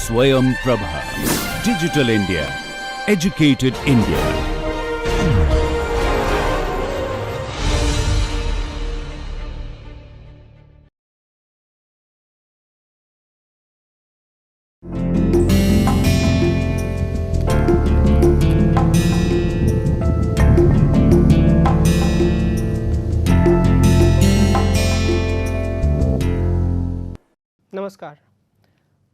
स्वयं Prabha, digital India, educated India. नमस्कार।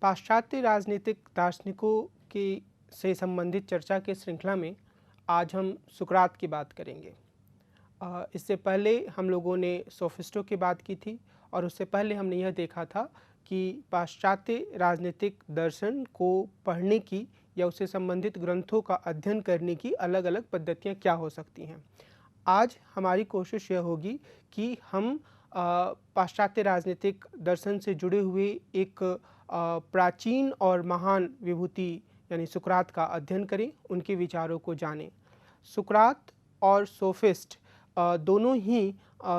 पाश्चात्य राजनीतिक दार्शनिकों की से संबंधित चर्चा के श्रृंखला में आज हम सुकरात की बात करेंगे। इससे पहले हम लोगों ने सोफिस्टों की बात की थी और उससे पहले हमने यह देखा था कि पाश्चात्य राजनीतिक दर्शन को पढ़ने की या उससे संबंधित ग्रंथों का अध्ययन करने की अलग अलग पद्धतियाँ क्या हो सकती हैं। आज हमारी कोशिश यह होगी कि हम पाश्चात्य राजनीतिक दर्शन से जुड़े हुए एक प्राचीन और महान विभूति यानी सुकरात का अध्ययन करें, उनके विचारों को जानें। सुकरात और सोफिस्ट दोनों ही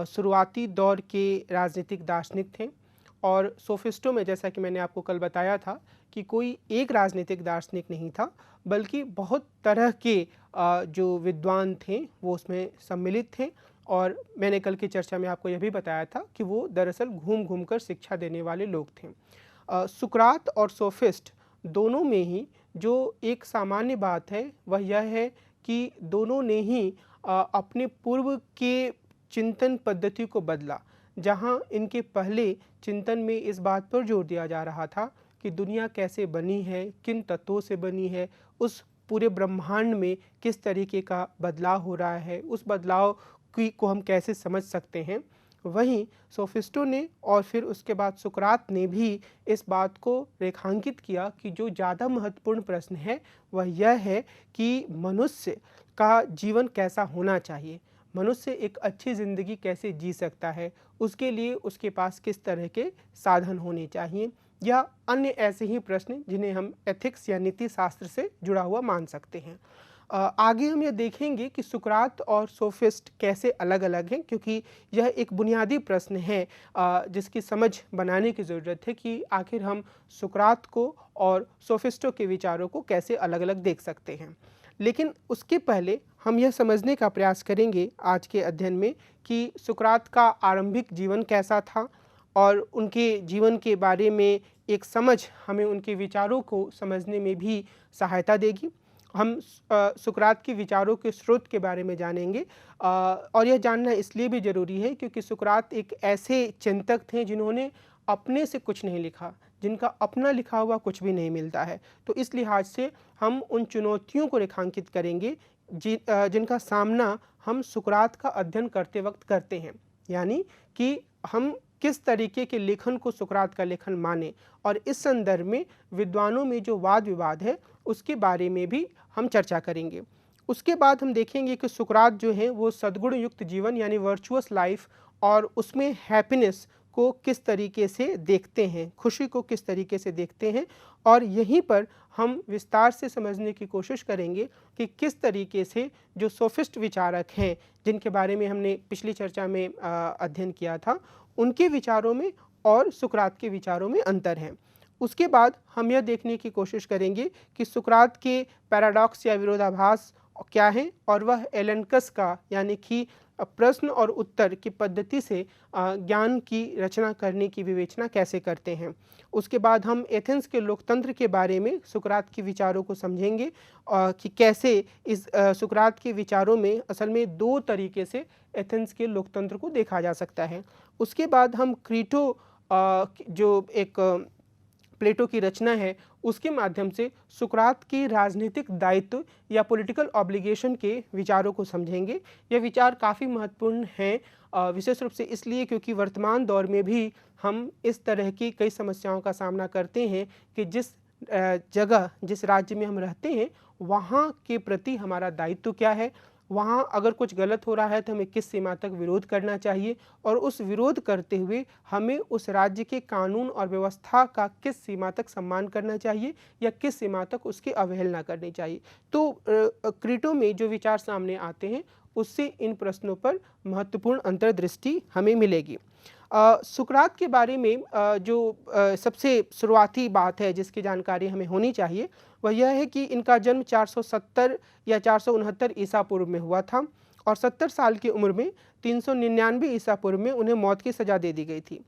शुरुआती दौर के राजनीतिक दार्शनिक थे और सोफिस्टों में, जैसा कि मैंने आपको कल बताया था, कि कोई एक राजनीतिक दार्शनिक नहीं था, बल्कि बहुत तरह के जो विद्वान थे वो उसमें सम्मिलित थे। और मैंने कल की चर्चा में आपको यह भी बताया था कि वो दरअसल घूम घूम कर शिक्षा देने वाले लोग थे। सुकरात और सोफिस्ट दोनों में ही जो एक सामान्य बात है वह यह है कि दोनों ने ही अपने पूर्व के चिंतन पद्धति को बदला। जहाँ इनके पहले चिंतन में इस बात पर जोर दिया जा रहा था कि दुनिया कैसे बनी है, किन तत्वों से बनी है, उस पूरे ब्रह्मांड में किस तरीके का बदलाव हो रहा है, उस बदलाव को हम कैसे समझ सकते हैं, वहीं सोफिस्टों ने और फिर उसके बाद सुकरात ने भी इस बात को रेखांकित किया कि जो ज़्यादा महत्वपूर्ण प्रश्न है वह यह है कि मनुष्य का जीवन कैसा होना चाहिए, मनुष्य एक अच्छी ज़िंदगी कैसे जी सकता है, उसके लिए उसके पास किस तरह के साधन होने चाहिए, या अन्य ऐसे ही प्रश्न जिन्हें हम एथिक्स या नीति शास्त्र से जुड़ा हुआ मान सकते हैं। आगे हम यह देखेंगे कि सुकरात और सोफिस्ट कैसे अलग अलग हैं, क्योंकि यह एक बुनियादी प्रश्न है जिसकी समझ बनाने की ज़रूरत है कि आखिर हम सुकरात को और सोफिस्टों के विचारों को कैसे अलग अलग देख सकते हैं। लेकिन उसके पहले हम यह समझने का प्रयास करेंगे आज के अध्ययन में कि सुकरात का आरंभिक जीवन कैसा था और उनके जीवन के बारे में एक समझ हमें उनके विचारों को समझने में भी सहायता देगी। हम सुकरात के विचारों के स्रोत के बारे में जानेंगे और यह जानना इसलिए भी ज़रूरी है क्योंकि सुकरात एक ऐसे चिंतक थे जिन्होंने अपने से कुछ नहीं लिखा, जिनका अपना लिखा हुआ कुछ भी नहीं मिलता है। तो इस लिहाज से हम उन चुनौतियों को रेखांकित करेंगे जिनका सामना हम सुकरात का अध्ययन करते वक्त करते हैं, यानी कि हम किस तरीके के लेखन को सुकरात का लेखन माने, और इस संदर्भ में विद्वानों में जो वाद विवाद है उसके बारे में भी हम चर्चा करेंगे। उसके बाद हम देखेंगे कि सुकरात जो है वो सद्गुण युक्त जीवन यानी वर्चुअस लाइफ और उसमें हैप्पीनेस को किस तरीके से देखते हैं, खुशी को किस तरीके से देखते हैं, और यहीं पर हम विस्तार से समझने की कोशिश करेंगे कि किस तरीके से जो सोफिस्ट विचारक हैं जिनके बारे में हमने पिछली चर्चा में अध्ययन किया था, उनके विचारों में और सुकरात के विचारों में अंतर है। उसके बाद हम यह देखने की कोशिश करेंगे कि सुकरात के पैराडॉक्स या विरोधाभास क्या हैं और वह एलेनकस का यानी कि प्रश्न और उत्तर की पद्धति से ज्ञान की रचना करने की विवेचना कैसे करते हैं। उसके बाद हम एथेंस के लोकतंत्र के बारे में सुकरात के विचारों को समझेंगे कि कैसे इस सुकरात के विचारों में असल में दो तरीके से एथेंस के लोकतंत्र को देखा जा सकता है। उसके बाद हम क्रीटो जो एक प्लेटो की रचना है उसके माध्यम से सुकरात के राजनीतिक दायित्व या पॉलिटिकल ऑब्लिगेशन के विचारों को समझेंगे। यह विचार काफ़ी महत्वपूर्ण हैं, विशेष रूप से इसलिए क्योंकि वर्तमान दौर में भी हम इस तरह की कई समस्याओं का सामना करते हैं कि जिस जगह जिस राज्य में हम रहते हैं वहाँ के प्रति हमारा दायित्व क्या है, वहाँ अगर कुछ गलत हो रहा है तो हमें किस सीमा तक विरोध करना चाहिए, और उस विरोध करते हुए हमें उस राज्य के कानून और व्यवस्था का किस सीमा तक सम्मान करना चाहिए या किस सीमा तक उसकी अवहेलना करनी चाहिए। तो क्रीटो में जो विचार सामने आते हैं उससे इन प्रश्नों पर महत्वपूर्ण अंतर्दृष्टि हमें मिलेगी। सुकरात के बारे में जो सबसे शुरुआती बात है जिसकी जानकारी हमें होनी चाहिए वह यह है कि इनका जन्म 470 या 469 ईसा पूर्व में हुआ था और 70 साल की उम्र में 399 ईसा पूर्व में उन्हें मौत की सज़ा दे दी गई थी।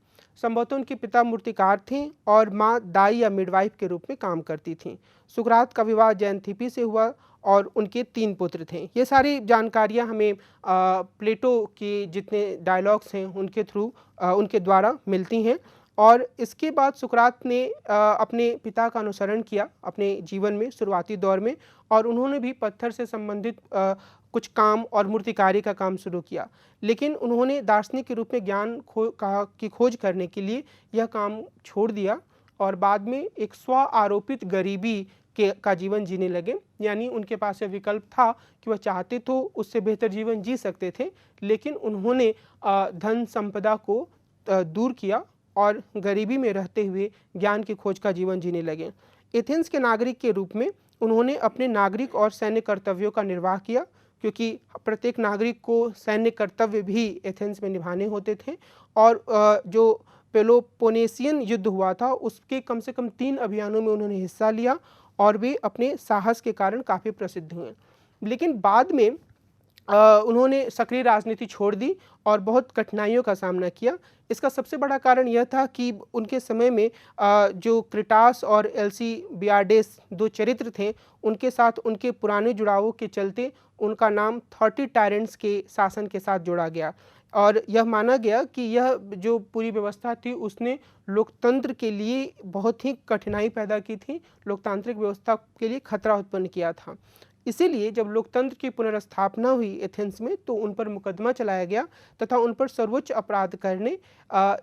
संभवतः उनके पिता मूर्तिकार थे और माँ दाई या मिडवाइफ के रूप में काम करती थीं। सुकरात का विवाह जैनथिपी से हुआ और उनके 3 पुत्र थे। ये सारी जानकारियाँ हमें प्लेटो के जितने डायलॉग्स हैं उनके थ्रू उनके द्वारा मिलती हैं। और इसके बाद सुकरात ने अपने पिता का अनुसरण किया अपने जीवन में शुरुआती दौर में, और उन्होंने भी पत्थर से संबंधित कुछ काम और मूर्तिकारी का काम शुरू किया। लेकिन उन्होंने दार्शनिक के रूप में ज्ञान की खोज करने के लिए यह काम छोड़ दिया और बाद में एक स्व आरोपित गरीबी का जीवन जीने लगे। यानी उनके पास यह विकल्प था कि वह चाहते तो उससे बेहतर जीवन जी सकते थे, लेकिन उन्होंने धन संपदा को दूर किया और गरीबी में रहते हुए ज्ञान की खोज का जीवन जीने लगे। एथेंस के नागरिक के रूप में उन्होंने अपने नागरिक और सैन्य कर्तव्यों का निर्वाह किया, क्योंकि प्रत्येक नागरिक को सैन्य कर्तव्य भी एथेंस में निभाने होते थे। और जो पेलोपोनेसियन युद्ध हुआ था उसके कम से कम 3 अभियानों में उन्होंने हिस्सा लिया और वे अपने साहस के कारण काफ़ी प्रसिद्ध हुए। लेकिन बाद में उन्होंने सक्रिय राजनीति छोड़ दी और बहुत कठिनाइयों का सामना किया। इसका सबसे बड़ा कारण यह था कि उनके समय में जो क्रिटास और एल्सीबियाडेस 2 चरित्र थे, उनके साथ उनके पुराने जुड़ावों के चलते उनका नाम 30 टायरेंट्स के शासन के साथ जोड़ा गया और यह माना गया कि यह जो पूरी व्यवस्था थी उसने लोकतंत्र के लिए बहुत ही कठिनाई पैदा की थी, लोकतांत्रिक व्यवस्था के लिए खतरा उत्पन्न किया था। इसीलिए जब लोकतंत्र की पुनर्स्थापना हुई एथेंस में तो उन पर मुकदमा चलाया गया तथा उन पर सर्वोच्च अपराध करने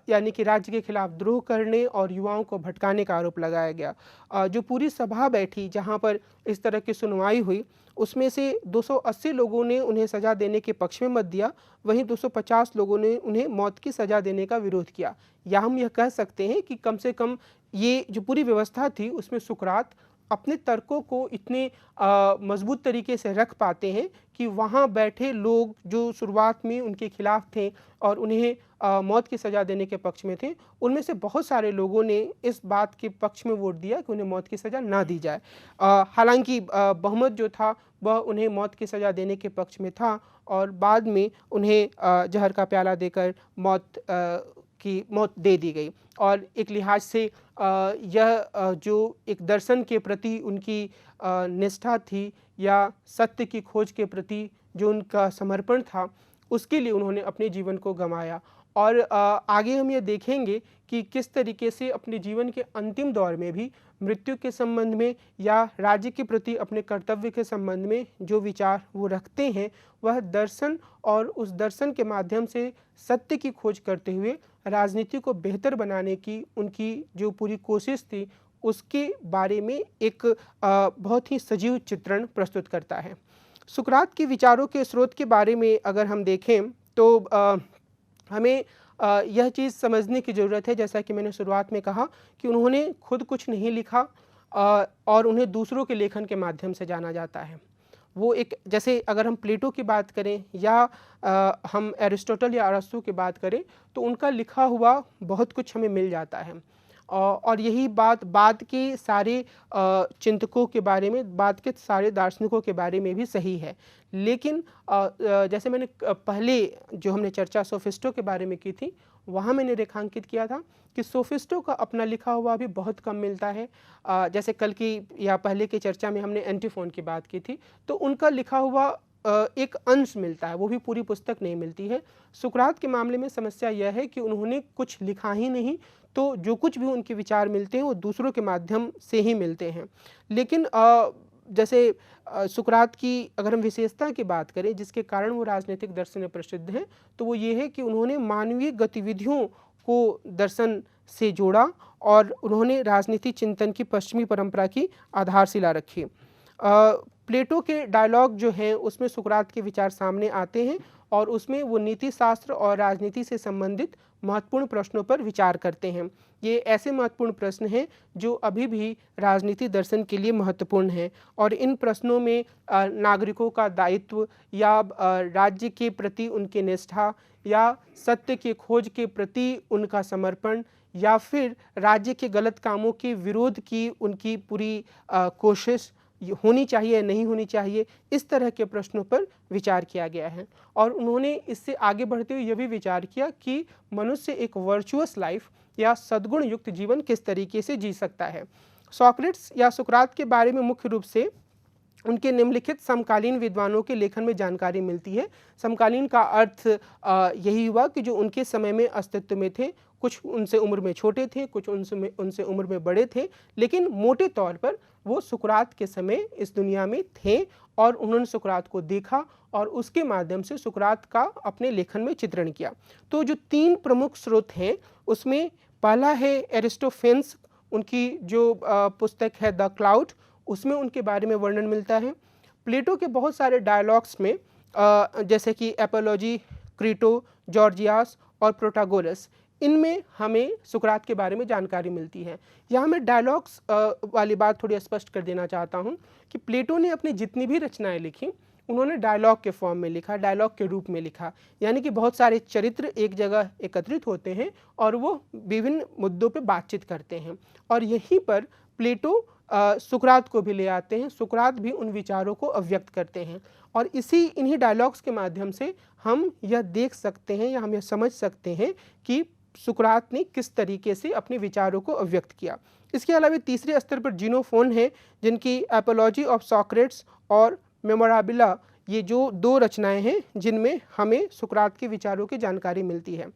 यानी कि राज्य के खिलाफ द्रोह करने और युवाओं को भटकाने का आरोप लगाया गया। जो पूरी सभा बैठी जहां पर इस तरह की सुनवाई हुई उसमें से 280 लोगों ने उन्हें सज़ा देने के पक्ष में मत दिया, वहीं 250 लोगों ने उन्हें मौत की सज़ा देने का विरोध किया। या हम यह कह सकते हैं कि कम से कम ये जो पूरी व्यवस्था थी उसमें सुकरात अपने तर्कों को इतने मजबूत तरीके से रख पाते हैं कि वहाँ बैठे लोग जो शुरुआत में उनके खिलाफ थे और उन्हें मौत की सज़ा देने के पक्ष में थे, उनमें से बहुत सारे लोगों ने इस बात के पक्ष में वोट दिया कि उन्हें मौत की सज़ा ना दी जाए। हालांकि बहुमत जो था वह उन्हें मौत की सज़ा देने के पक्ष में था और बाद में उन्हें जहर का प्याला देकर मौत दे दी गई। और एक लिहाज से यह जो एक दर्शन के प्रति उनकी निष्ठा थी या सत्य की खोज के प्रति जो उनका समर्पण था, उसके लिए उन्होंने अपने जीवन को गंवाया। और आगे हम ये देखेंगे कि किस तरीके से अपने जीवन के अंतिम दौर में भी मृत्यु के संबंध में या राज्य के प्रति अपने कर्तव्य के संबंध में जो विचार वो रखते हैं, वह दर्शन और उस दर्शन के माध्यम से सत्य की खोज करते हुए राजनीति को बेहतर बनाने की उनकी जो पूरी कोशिश थी उसके बारे में एक बहुत ही सजीव चित्रण प्रस्तुत करता है। सुकरात के विचारों के स्रोत के बारे में अगर हम देखें तो हमें यह चीज़ समझने की ज़रूरत है, जैसा कि मैंने शुरुआत में कहा कि उन्होंने खुद कुछ नहीं लिखा और उन्हें दूसरों के लेखन के माध्यम से जाना जाता है। वो एक जैसे अगर हम प्लेटो की बात करें या हम एरिस्टोटल या अरस्तू की बात करें तो उनका लिखा हुआ बहुत कुछ हमें मिल जाता है और यही बात बाद के सारे चिंतकों के बारे में, बाद के सारे दार्शनिकों के बारे में भी सही है। लेकिन जैसे मैंने पहले जो हमने चर्चा सोफिस्टों के बारे में की थी, वहाँ मैंने रेखांकित किया था कि सोफिस्टों का अपना लिखा हुआ भी बहुत कम मिलता है। जैसे कल की या पहले की चर्चा में हमने एंटीफोन की बात की थी, तो उनका लिखा हुआ एक अंश मिलता है, वो भी पूरी पुस्तक नहीं मिलती है। सुकरात के मामले में समस्या यह है कि उन्होंने कुछ लिखा ही नहीं, तो जो कुछ भी उनके विचार मिलते हैं वो दूसरों के माध्यम से ही मिलते हैं। लेकिन जैसे सुकरात की अगर हम विशेषता की बात करें जिसके कारण वो राजनीतिक दर्शन में प्रसिद्ध हैं, तो वो ये है कि उन्होंने मानवीय गतिविधियों को दर्शन से जोड़ा और उन्होंने राजनीति चिंतन की पश्चिमी परंपरा की आधारशिला रखी। प्लेटो के डायलॉग जो हैं उसमें सुकरात के विचार सामने आते हैं और उसमें वो नीति शास्त्र और राजनीति से संबंधित महत्वपूर्ण प्रश्नों पर विचार करते हैं। ये ऐसे महत्वपूर्ण प्रश्न हैं जो अभी भी राजनीति दर्शन के लिए महत्वपूर्ण हैं और इन प्रश्नों में नागरिकों का दायित्व या राज्य के प्रति उनकी निष्ठा या सत्य की खोज के प्रति उनका समर्पण या फिर राज्य के गलत कामों के विरोध की उनकी पूरी कोशिश होनी चाहिए या नहीं होनी चाहिए, इस तरह के प्रश्नों पर विचार किया गया है। और उन्होंने इससे आगे बढ़ते हुए यह भी विचार किया कि मनुष्य एक वर्चुअस लाइफ या सद्गुण युक्त जीवन किस तरीके से जी सकता है। सोक्रेटिस या सुकरात के बारे में मुख्य रूप से उनके निम्नलिखित समकालीन विद्वानों के लेखन में जानकारी मिलती है। समकालीन का अर्थ यही हुआ कि जो उनके समय में अस्तित्व में थे, कुछ उनसे उम्र में छोटे थे, कुछ उनसे उम्र में बड़े थे, लेकिन मोटे तौर पर वो सुकरात के समय इस दुनिया में थे और उन्होंने सुकरात को देखा और उसके माध्यम से सुकरात का अपने लेखन में चित्रण किया। तो जो 3 प्रमुख स्रोत हैं उसमें पहला है एरिस्टोफेन्स, उनकी जो पुस्तक है द क्लाउड, उसमें उनके बारे में वर्णन मिलता है। प्लेटो के बहुत सारे डायलॉग्स में जैसे कि एपोलॉजी, क्रीटो, जॉर्जियास और प्रोटागोरस, इनमें हमें सुकरात के बारे में जानकारी मिलती है। यहाँ मैं डायलॉग्स वाली बात थोड़ी स्पष्ट कर देना चाहता हूँ कि प्लेटो ने अपनी जितनी भी रचनाएं लिखी उन्होंने डायलॉग के फॉर्म में लिखा, डायलॉग के रूप में लिखा, यानी कि बहुत सारे चरित्र एक जगह एकत्रित होते हैं और वो विभिन्न मुद्दों पर बातचीत करते हैं और यहीं पर प्लेटो सुकरात को भी ले आते हैं। सुकरात भी उन विचारों को अभिव्यक्त करते हैं और इन्हीं डायलॉग्स के माध्यम से हम यह देख सकते हैं या हम यह समझ सकते हैं कि सुकरात ने किस तरीके से अपने विचारों को अभिव्यक्त किया। इसके अलावा तीसरे स्तर पर जीनोफोन है, जिनकी एपोलॉजी ऑफ सॉक्रेट्स और मेमोराबिला, ये जो 2 रचनाएं हैं जिनमें हमें सुकरात के विचारों की जानकारी मिलती है।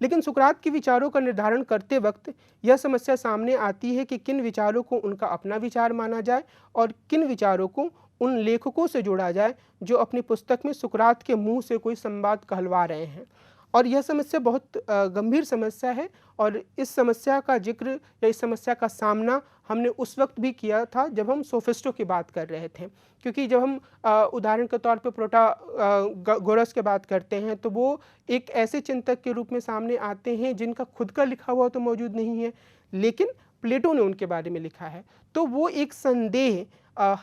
लेकिन सुकरात के विचारों का निर्धारण करते वक्त यह समस्या सामने आती है कि किन विचारों को उनका अपना विचार माना जाए और किन विचारों को उन लेखकों से जोड़ा जाए जो अपनी पुस्तक में सुकरात के मुंह से कोई संवाद कहलवा रहे हैं। और यह समस्या बहुत गंभीर समस्या है और इस समस्या का जिक्र या इस समस्या का सामना हमने उस वक्त भी किया था जब हम सोफिस्टों की बात कर रहे थे, क्योंकि जब हम उदाहरण के तौर पे प्रोटागोरस की बात करते हैं तो वो एक ऐसे चिंतक के रूप में सामने आते हैं जिनका खुद का लिखा हुआ तो मौजूद नहीं है, लेकिन प्लेटो ने उनके बारे में लिखा है। तो वो एक संदेह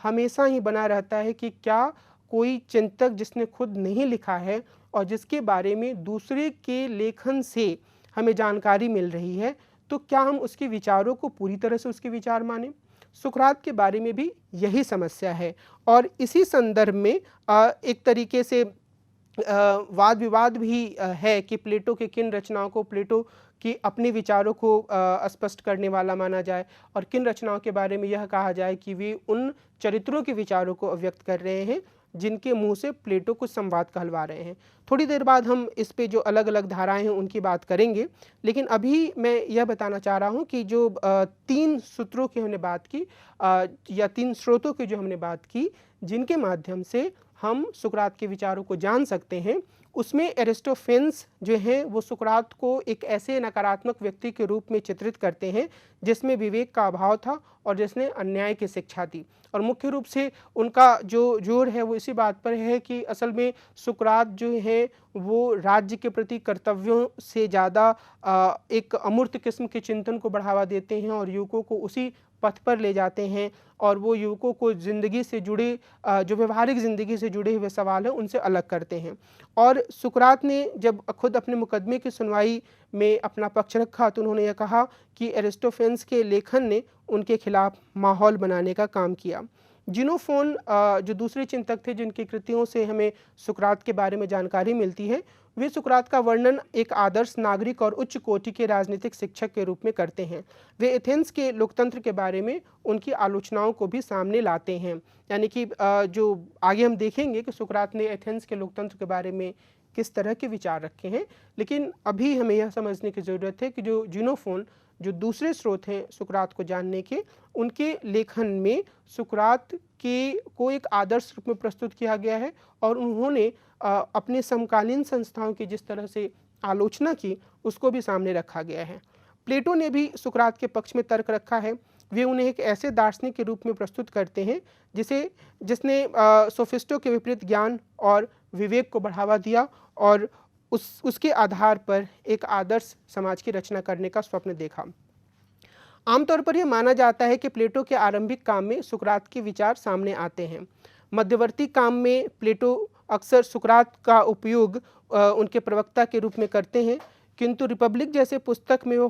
हमेशा ही बना रहता है कि क्या कोई चिंतक जिसने खुद नहीं लिखा है और जिसके बारे में दूसरे के लेखन से हमें जानकारी मिल रही है, तो क्या हम उसके विचारों को पूरी तरह से उसके विचार माने? सुकरात के बारे में भी यही समस्या है और इसी संदर्भ में एक तरीके से वाद विवाद भी है कि प्लेटो के किन रचनाओं को प्लेटो की अपने विचारों को स्पष्ट करने वाला माना जाए और किन रचनाओं के बारे में यह कहा जाए कि वे उन चरित्रों के विचारों को अभिव्यक्त कर रहे हैं जिनके मुंह से प्लेटो कुछ संवाद कहलवा रहे हैं। थोड़ी देर बाद हम इस पे जो अलग अलग धाराएं हैं उनकी बात करेंगे, लेकिन अभी मैं यह बताना चाह रहा हूं कि जो 3 सूत्रों की हमने बात की या 3 स्रोतों की जो हमने बात की जिनके माध्यम से हम सुकरात के विचारों को जान सकते हैं, उसमें एरिस्टोफेन्स जो हैं वो सुकरात को एक ऐसे नकारात्मक व्यक्ति के रूप में चित्रित करते हैं जिसमें विवेक का अभाव था और जिसने अन्याय की शिक्षा दी। और मुख्य रूप से उनका जो जोर है वो इसी बात पर है कि असल में सुकरात जो है वो राज्य के प्रति कर्तव्यों से ज़्यादा एक अमूर्त किस्म के चिंतन को बढ़ावा देते हैं और युवकों को उसी पथ पर ले जाते हैं और वो युवकों को ज़िंदगी से जुड़े जो व्यवहारिक ज़िंदगी से जुड़े हुए सवाल हैं उनसे अलग करते हैं। और सुकरात ने जब खुद अपने मुकदमे की सुनवाई में अपना पक्ष रखा तो उन्होंने यह कहा कि एरिस्टोफेन्स के लेखन ने उनके खिलाफ माहौल बनाने का काम किया। जीनोफोन जो दूसरे चिंतक थे जिनकी कृतियों से हमें सुकरात के बारे में जानकारी मिलती है, वे सुकरात का वर्णन एक आदर्श नागरिक और उच्च कोटि के राजनीतिक शिक्षक के रूप में करते हैं। वे एथेंस के लोकतंत्र के बारे में उनकी आलोचनाओं को भी सामने लाते हैं, यानी कि जो आगे हम देखेंगे कि सुकरात ने एथेंस के लोकतंत्र के बारे में किस तरह के विचार रखे हैं। लेकिन अभी हमें यह समझने की ज़रूरत है कि जो जीनोफोन जो दूसरे स्रोत हैं सुकरात को जानने के, उनके लेखन में सुकरात के को एक आदर्श रूप में प्रस्तुत किया गया है और उन्होंने अपने समकालीन संस्थाओं की जिस तरह से आलोचना की उसको भी सामने रखा गया है। प्लेटो ने भी सुकरात के पक्ष में तर्क रखा है। वे उन्हें एक ऐसे दार्शनिक के रूप में प्रस्तुत करते हैं जिसने सोफिस्टों के विपरीत ज्ञान और विवेक को बढ़ावा दिया और उसके आधार पर एक आदर्श समाज की रचना करने का स्वप्न देखा। आमतौर पर यह माना जाता है कि प्लेटो के आरंभिक काम में सुकरात के विचार सामने आते हैं। मध्यवर्ती काम में प्लेटो अक्सर सुकरात का उपयोग उनके प्रवक्ता के रूप में करते हैं, किंतु रिपब्लिक जैसे पुस्तक में वो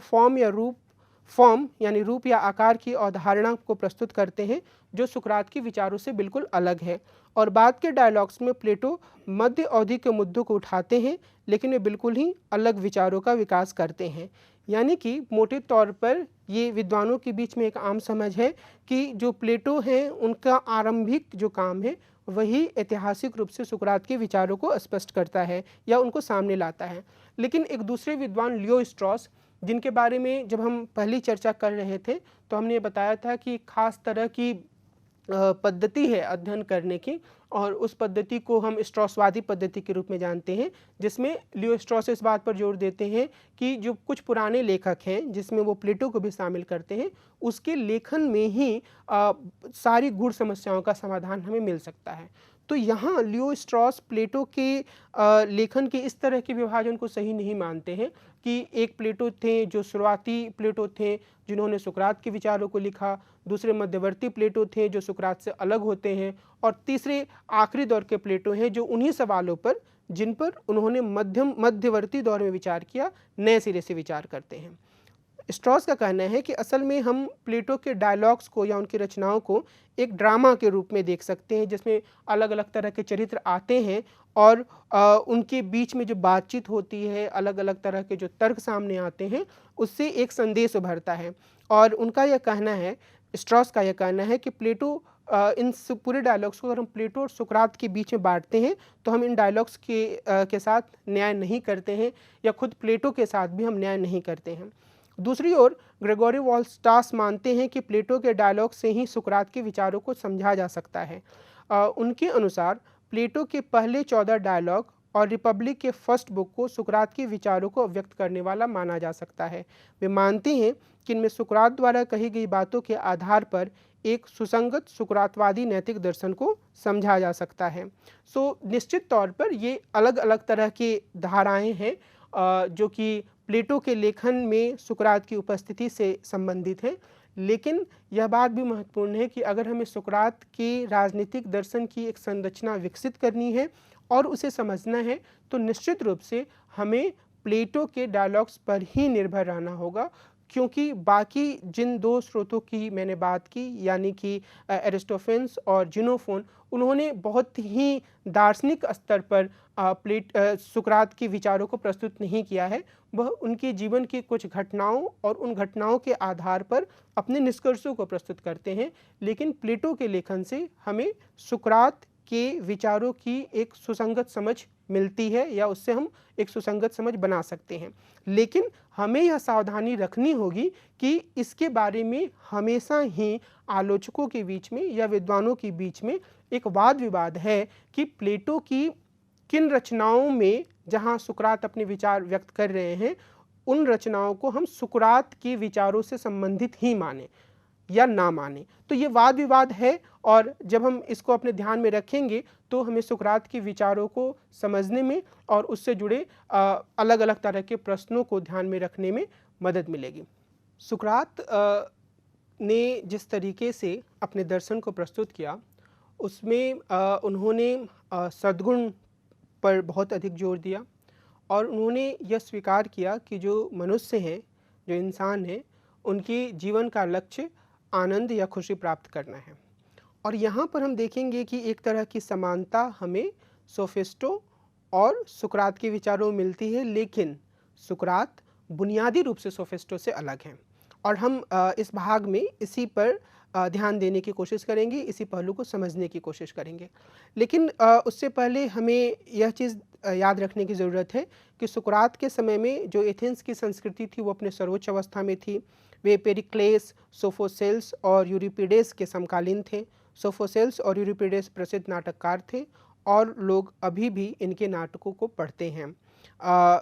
फॉर्म यानी रूप या आकार की अवधारणा को प्रस्तुत करते हैं जो सुकरात के विचारों से बिल्कुल अलग है। और बाद के डायलॉग्स में प्लेटो मध्य अवधि के मुद्दों को उठाते हैं, लेकिन वे बिल्कुल ही अलग विचारों का विकास करते हैं। यानी कि मोटे तौर पर ये विद्वानों के बीच में एक आम समझ है कि जो प्लेटो हैं उनका आरंभिक जो काम है वही ऐतिहासिक रूप से सुकरात के विचारों को स्पष्ट करता है या उनको सामने लाता है। लेकिन एक दूसरे विद्वान लियो स्ट्रॉस, जिनके बारे में जब हम पहली चर्चा कर रहे थे तो हमने ये बताया था कि खास तरह की पद्धति है अध्ययन करने की, और उस पद्धति को हम स्ट्रॉसवादी पद्धति के रूप में जानते हैं, जिसमें लियो स्ट्रॉस इस बात पर जोर देते हैं कि जो कुछ पुराने लेखक हैं, जिसमें वो प्लेटो को भी शामिल करते हैं, उसके लेखन में ही सारी गूढ़ समस्याओं का समाधान हमें मिल सकता है। तो यहाँ लियो स्ट्रॉस प्लेटो के लेखन के इस तरह के विभाजन को सही नहीं मानते हैं कि एक प्लेटो थे जो शुरुआती प्लेटो थे जिन्होंने सुकरात के विचारों को लिखा, दूसरे मध्यवर्ती प्लेटो थे जो सुकरात से अलग होते हैं, और तीसरे आखिरी दौर के प्लेटो हैं जो उन्हीं सवालों पर जिन पर उन्होंने मध्यवर्ती दौर में विचार किया नए सिरे से विचार करते हैं। स्ट्रॉस का कहना है कि असल में हम प्लेटो के डायलॉग्स को या उनकी रचनाओं को एक ड्रामा के रूप में देख सकते हैं, जिसमें अलग अलग तरह के चरित्र आते हैं और उनके बीच में जो बातचीत होती है, अलग अलग तरह के जो तर्क सामने आते हैं, उससे एक संदेश उभरता है। और उनका यह कहना है, स्ट्रॉस का यह कहना है कि प्लेटो इन पूरे डायलॉग्स को अगर हम प्लेटो और सुकरात के बीच में बांटते हैं तो हम इन डायलॉग्स के साथ न्याय नहीं करते हैं, या खुद प्लेटो के साथ भी हम न्याय नहीं करते हैं। दूसरी ओर ग्रेगोरी वॉलस्टास मानते हैं कि प्लेटो के डायलॉग से ही सुकरात के विचारों को समझा जा सकता है। उनके अनुसार प्लेटो के पहले 14 डायलॉग और रिपब्लिक के फर्स्ट बुक को सुकरात के विचारों को व्यक्त करने वाला माना जा सकता है। वे मानते हैं कि इनमें सुकरात द्वारा कही गई बातों के आधार पर एक सुसंगत सुकरातवादी नैतिक दर्शन को समझा जा सकता है। निश्चित तौर पर ये अलग अलग तरह के धाराएं हैं जो कि प्लेटो के लेखन में सुकरात की उपस्थिति से संबंधित है। लेकिन यह बात भी महत्वपूर्ण है कि अगर हमें सुकरात के राजनीतिक दर्शन की एक संरचना विकसित करनी है और उसे समझना है, तो निश्चित रूप से हमें प्लेटो के डायलॉग्स पर ही निर्भर रहना होगा, क्योंकि बाकी जिन दो स्रोतों की मैंने बात की, यानी कि एरिस्टोफेन्स और जिनोफोन, उन्होंने बहुत ही दार्शनिक स्तर पर सुकरात के विचारों को प्रस्तुत नहीं किया है। वह उनके जीवन की कुछ घटनाओं और उन घटनाओं के आधार पर अपने निष्कर्षों को प्रस्तुत करते हैं। लेकिन प्लेटो के लेखन से हमें सुकरात के विचारों की एक सुसंगत समझ मिलती है, या उससे हम एक सुसंगत समझ बना सकते हैं। लेकिन हमें यह सावधानी रखनी होगी कि इसके बारे में हमेशा ही आलोचकों के बीच में या विद्वानों के बीच में एक वाद विवाद है कि प्लेटो की किन रचनाओं में जहाँ सुकरात अपने विचार व्यक्त कर रहे हैं, उन रचनाओं को हम सुकरात के विचारों से संबंधित ही माने या ना माने। तो ये वाद विवाद है, और जब हम इसको अपने ध्यान में रखेंगे तो हमें सुकरात के विचारों को समझने में और उससे जुड़े अलग अलग तरह के प्रश्नों को ध्यान में रखने में मदद मिलेगी। सुकरात ने जिस तरीके से अपने दर्शन को प्रस्तुत किया, उसमें उन्होंने सद्गुण पर बहुत अधिक जोर दिया, और उन्होंने यह स्वीकार किया कि जो मनुष्य हैं, जो इंसान हैं, उनके जीवन का लक्ष्य आनंद या खुशी प्राप्त करना है। और यहाँ पर हम देखेंगे कि एक तरह की समानता हमें सोफिस्टो और सुकरात के विचारों में मिलती है, लेकिन सुकरात बुनियादी रूप से सोफिस्टो से अलग हैं। और हम इस भाग में इसी पर ध्यान देने की कोशिश करेंगे, इसी पहलू को समझने की कोशिश करेंगे। लेकिन उससे पहले हमें यह चीज़ याद रखने की ज़रूरत है कि सुकरात के समय में जो एथेंस की संस्कृति थी वो अपने सर्वोच्च अवस्था में थी। वे पेरिक्लेस, सोफोसेल्स और यूरिपिडेस के समकालीन थे। सोफोसेल्स और यूरिपिडेस प्रसिद्ध नाटककार थे, और लोग अभी भी इनके नाटकों को पढ़ते हैं।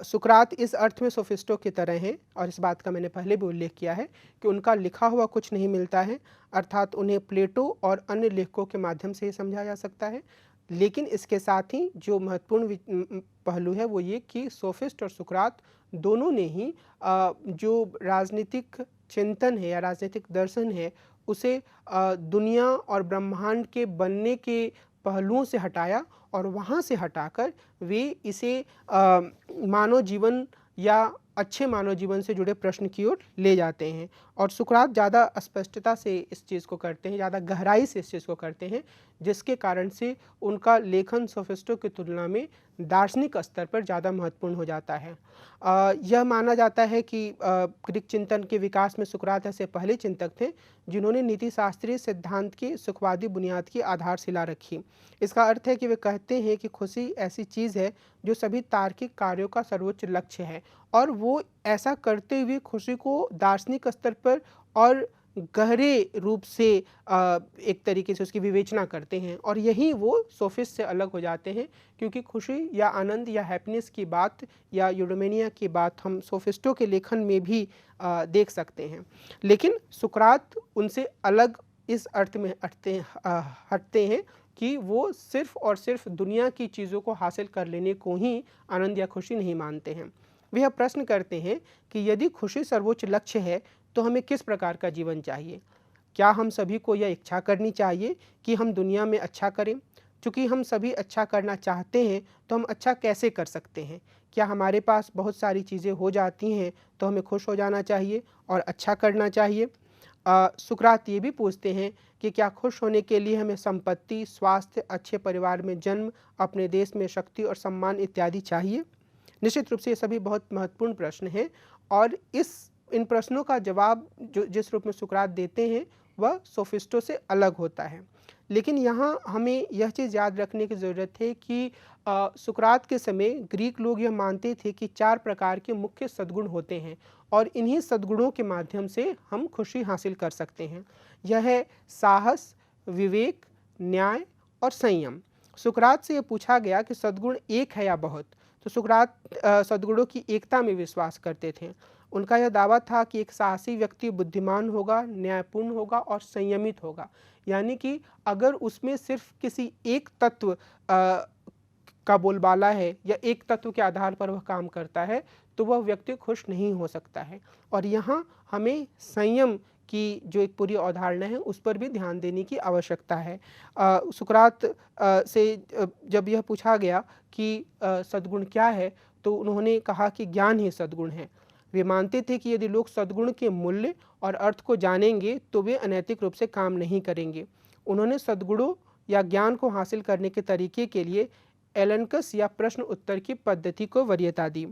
सुकरात इस अर्थ में सोफिस्टो की तरह हैं, और इस बात का मैंने पहले भी उल्लेख किया है कि उनका लिखा हुआ कुछ नहीं मिलता है, अर्थात उन्हें प्लेटो और अन्य लेखकों के माध्यम से ही समझा जा सकता है। लेकिन इसके साथ ही जो महत्वपूर्ण पहलू है वो ये कि सोफिस्ट और सुकरात दोनों ने ही जो राजनीतिक चिंतन है या राजनीतिक दर्शन है उसे दुनिया और ब्रह्मांड के बनने के पहलुओं से हटाया और वहाँ से हटाकर वे इसे मानव जीवन या अच्छे मानव जीवन से जुड़े प्रश्न की ओर ले जाते हैं। और सुकरात ज़्यादा स्पष्टता से इस चीज़ को करते हैं, ज़्यादा गहराई से इस चीज़ को करते हैं, जिसके कारण से उनका लेखन सोफिस्टों की तुलना में दार्शनिक स्तर पर ज़्यादा महत्वपूर्ण हो जाता है। यह माना जाता है कि ग्रीक चिंतन के विकास में सुकरात ऐसे पहले चिंतक थे जिन्होंने नीति शास्त्रीय सिद्धांत की सुखवादी बुनियाद की आधारशिला रखी। इसका अर्थ है कि वे कहते हैं कि खुशी ऐसी चीज़ है जो सभी तार्किक कार्यों का सर्वोच्च लक्ष्य है, और वो ऐसा करते हुए खुशी को दार्शनिक स्तर पर और गहरे रूप से एक तरीके से उसकी विवेचना करते हैं। और यही वो सोफिस्ट से अलग हो जाते हैं, क्योंकि खुशी या आनंद या हैप्पीनेस की बात या यूडोमेनिया की बात हम सोफिस्टों के लेखन में भी देख सकते हैं। लेकिन सुकरात उनसे अलग इस अर्थ में हटते हैं कि वो सिर्फ और सिर्फ दुनिया की चीज़ों को हासिल कर लेने को ही आनंद या खुशी नहीं मानते हैं। वे यह प्रश्न करते हैं कि यदि खुशी सर्वोच्च लक्ष्य है तो हमें किस प्रकार का जीवन चाहिए। क्या हम सभी को यह इच्छा करनी चाहिए कि हम दुनिया में अच्छा करें? चूँकि हम सभी अच्छा करना चाहते हैं तो हम अच्छा कैसे कर सकते हैं? क्या हमारे पास बहुत सारी चीज़ें हो जाती हैं तो हमें खुश हो जाना चाहिए और अच्छा करना चाहिए? सुकरात ये भी पूछते हैं कि क्या खुश होने के लिए हमें संपत्ति, स्वास्थ्य, अच्छे परिवार में जन्म, अपने देश में शक्ति और सम्मान इत्यादि चाहिए? निश्चित रूप से ये सभी बहुत महत्वपूर्ण प्रश्न हैं, और इन प्रश्नों का जवाब जो जिस रूप में सुकरात देते हैं वह सोफिस्टों से अलग होता है। लेकिन यहाँ हमें यह चीज़ याद रखने की ज़रूरत है कि सुकरात के समय ग्रीक लोग यह मानते थे कि 4 प्रकार के मुख्य सद्गुण होते हैं, और इन्हीं सद्गुणों के माध्यम से हम खुशी हासिल कर सकते हैं। यह है साहस, विवेक, न्याय और संयम। सुकरात से यह पूछा गया कि सद्गुण एक है या बहुत, तो सुकरात सद्गुणों की एकता में विश्वास करते थे। उनका यह दावा था कि एक साहसी व्यक्ति बुद्धिमान होगा, न्यायपूर्ण होगा और संयमित होगा। यानी कि अगर उसमें सिर्फ किसी एक तत्व का बोलबाला है या एक तत्व के आधार पर वह काम करता है तो वह व्यक्ति खुश नहीं हो सकता है। और यहाँ हमें संयम की जो एक पूरी अवधारणा है उस पर भी ध्यान देने की आवश्यकता है। सुकरात से जब यह पूछा गया कि सद्गुण क्या है, तो उन्होंने कहा कि ज्ञान ही सद्गुण है। वे मानते थे कि यदि लोग सद्गुण के मूल्य और अर्थ को जानेंगे तो वे अनैतिक रूप से काम नहीं करेंगे। उन्होंने सद्गुणों या ज्ञान को हासिल करने के तरीके के लिए एलेनकस या प्रश्न उत्तर की पद्धति को वरीयता दी।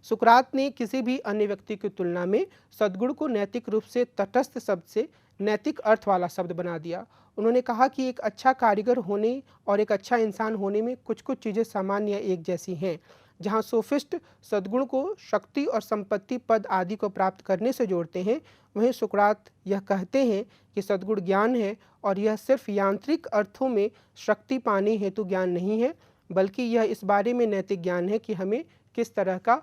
सुकरात ने किसी भी अन्य व्यक्ति की तुलना में सद्गुण को नैतिक रूप से तटस्थ शब्द से नैतिक अर्थ वाला शब्द बना दिया। उन्होंने कहा कि एक अच्छा कारीगर होने और एक अच्छा इंसान होने में कुछ कुछ चीज़ें सामान्य या एक जैसी हैं। जहाँ सोफिस्ट सद्गुण को शक्ति और संपत्ति, पद आदि को प्राप्त करने से जोड़ते हैं, वहीं सुकरात यह कहते हैं कि सद्गुण ज्ञान है, और यह सिर्फ यांत्रिक अर्थों में शक्ति पाने हेतु ज्ञान नहीं है, बल्कि यह इस बारे में नैतिक ज्ञान है कि हमें किस तरह का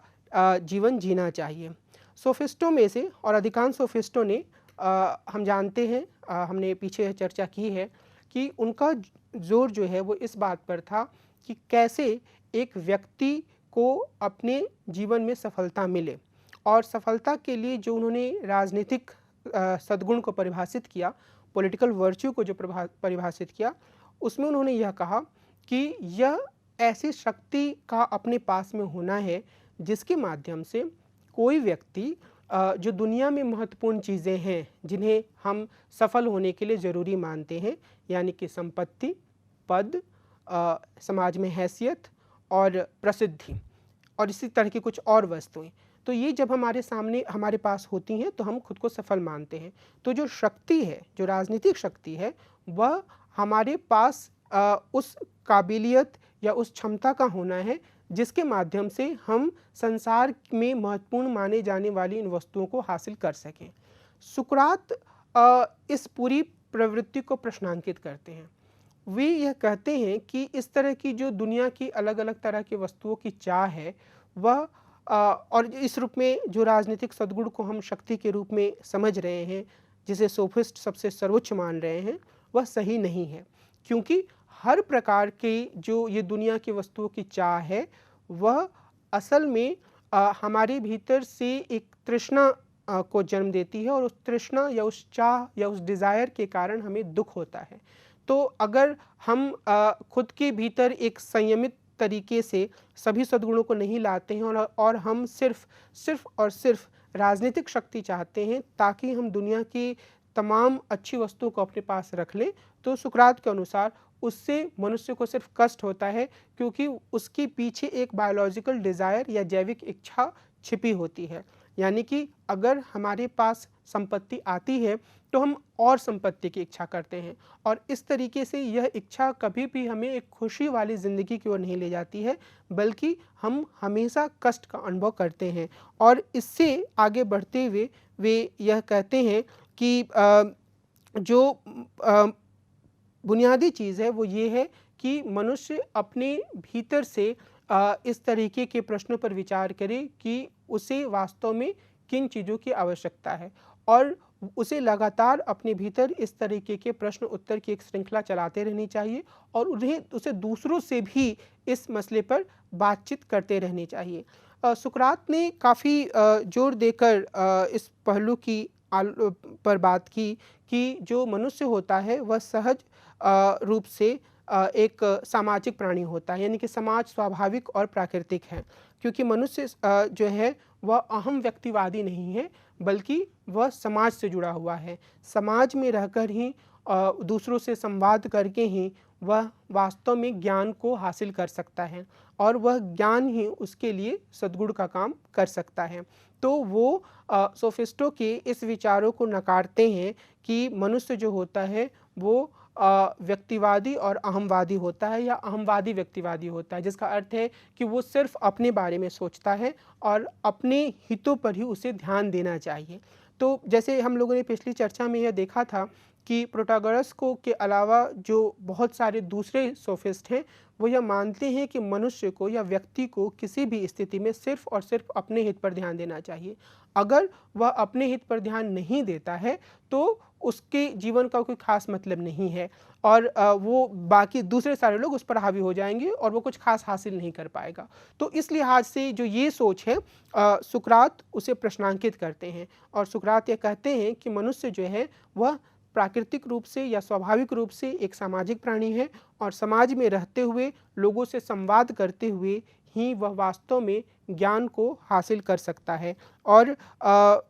जीवन जीना चाहिए। सोफिस्टों में से और अधिकांश सोफिस्टों ने हम जानते हैं, हमने पीछे चर्चा की है कि उनका जोर जो है वो इस बात पर था कि कैसे एक व्यक्ति को अपने जीवन में सफलता मिले, और सफलता के लिए जो उन्होंने राजनीतिक सद्गुण को परिभाषित किया, पॉलिटिकल वर्च्यू को जो परिभाषित किया, उसमें उन्होंने यह कहा कि यह ऐसी शक्ति का अपने पास में होना है जिसके माध्यम से कोई व्यक्ति जो दुनिया में महत्वपूर्ण चीज़ें हैं जिन्हें हम सफल होने के लिए ज़रूरी मानते हैं, यानी कि संपत्ति, पद, समाज में हैसियत और प्रसिद्धि और इसी तरह की कुछ और वस्तुएं, तो ये जब हमारे सामने हमारे पास होती हैं तो हम खुद को सफल मानते हैं। तो जो शक्ति है, जो राजनीतिक शक्ति है, वह हमारे पास उस काबिलियत या उस क्षमता का होना है जिसके माध्यम से हम संसार में महत्वपूर्ण माने जाने वाली इन वस्तुओं को हासिल कर सकें। सुकरात इस पूरी प्रवृत्ति को प्रश्नांकित करते हैं। वे यह कहते हैं कि इस तरह की जो दुनिया की अलग अलग तरह की वस्तुओं की चाह है, वह और इस रूप में जो राजनीतिक सद्गुण को हम शक्ति के रूप में समझ रहे हैं, जिसे सोफिस्ट सबसे सर्वोच्च मान रहे हैं, वह सही नहीं है, क्योंकि हर प्रकार के जो ये दुनिया की वस्तुओं की चाह है, वह असल में हमारे भीतर से एक तृष्णा को जन्म देती है और उस तृष्णा या उस चाह या उस डिज़ायर के कारण हमें दुःख होता है। तो अगर हम खुद के भीतर एक संयमित तरीके से सभी सद्गुणों को नहीं लाते हैं और हम सिर्फ़ और सिर्फ़ राजनीतिक शक्ति चाहते हैं ताकि हम दुनिया की तमाम अच्छी वस्तुओं को अपने पास रख लें, तो सुकरात के अनुसार उससे मनुष्य को सिर्फ कष्ट होता है, क्योंकि उसके पीछे एक बायोलॉजिकल डिज़ायर या जैविक इच्छा छिपी होती है। यानी कि अगर हमारे पास संपत्ति आती है तो हम और संपत्ति की इच्छा करते हैं, और इस तरीके से यह इच्छा कभी भी हमें एक खुशी वाली ज़िंदगी की ओर नहीं ले जाती है, बल्कि हम हमेशा कष्ट का अनुभव करते हैं। और इससे आगे बढ़ते हुए वे यह कहते हैं कि जो बुनियादी चीज़ है वो ये है कि मनुष्य अपने भीतर से इस तरीके के प्रश्नों पर विचार करे कि उसे वास्तव में किन चीज़ों की आवश्यकता है, और उसे लगातार अपने भीतर इस तरीके के प्रश्न उत्तर की एक श्रृंखला चलाते रहनी चाहिए, और उसे दूसरों से भी इस मसले पर बातचीत करते रहनी चाहिए। सुकरात ने काफ़ी जोर देकर इस पहलू की पर बात की कि जो मनुष्य होता है वह सहज रूप से एक सामाजिक प्राणी होता है, यानी कि समाज स्वाभाविक और प्राकृतिक है, क्योंकि मनुष्य जो है वह अहम व्यक्तिवादी नहीं है, बल्कि वह समाज से जुड़ा हुआ है। समाज में रहकर ही दूसरों से संवाद करके ही वह वास्तव में ज्ञान को हासिल कर सकता है, और वह ज्ञान ही उसके लिए सद्गुण का काम कर सकता है। तो वो सोफिस्टों के इस विचारों को नकारते हैं कि मनुष्य जो होता है वो व्यक्तिवादी और अहमवादी होता है, या अहमवादी व्यक्तिवादी होता है, जिसका अर्थ है कि वो सिर्फ अपने बारे में सोचता है और अपने हितों पर ही उसे ध्यान देना चाहिए। तो जैसे हम लोगों ने पिछली चर्चा में यह देखा था कि प्रोटागोरस को के अलावा जो बहुत सारे दूसरे सोफिस्ट हैं, वो यह मानते हैं कि मनुष्य को या व्यक्ति को किसी भी स्थिति में सिर्फ और सिर्फ अपने हित पर ध्यान देना चाहिए। अगर वह अपने हित पर ध्यान नहीं देता है तो उसके जीवन का कोई खास मतलब नहीं है, और वो बाकी दूसरे सारे लोग उस पर हावी हो जाएंगे और वो कुछ खास हासिल नहीं कर पाएगा। तो इस लिहाज से जो ये सोच है, सुकरात उसे प्रश्नांकित करते हैं, और सुकरात ये कहते हैं कि मनुष्य जो है वह प्राकृतिक रूप से या स्वाभाविक रूप से एक सामाजिक प्राणी है, और समाज में रहते हुए लोगों से संवाद करते हुए ही वह वास्तव में ज्ञान को हासिल कर सकता है। और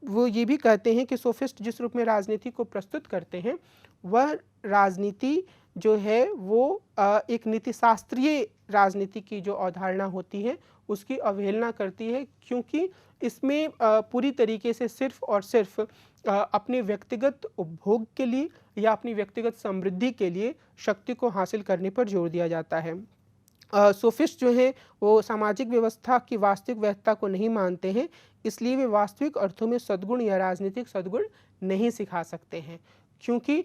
वो ये भी कहते हैं कि सोफिस्ट जिस रूप में राजनीति को प्रस्तुत करते हैं, वह राजनीति जो है वो एक नीतिशास्त्रीय राजनीति की जो अवधारणा होती है उसकी अवहेलना करती है, क्योंकि इसमें पूरी तरीके से सिर्फ और सिर्फ अपने व्यक्तिगत उपभोग के लिए या अपनी व्यक्तिगत समृद्धि के लिए शक्ति को हासिल करने पर जोर दिया जाता है। सोफिस्ट जो हैं वो सामाजिक व्यवस्था की वास्तविक वैधता को नहीं मानते हैं, इसलिए वे वास्तविक अर्थों में सद्गुण या राजनीतिक सद्गुण नहीं सिखा सकते हैं, क्योंकि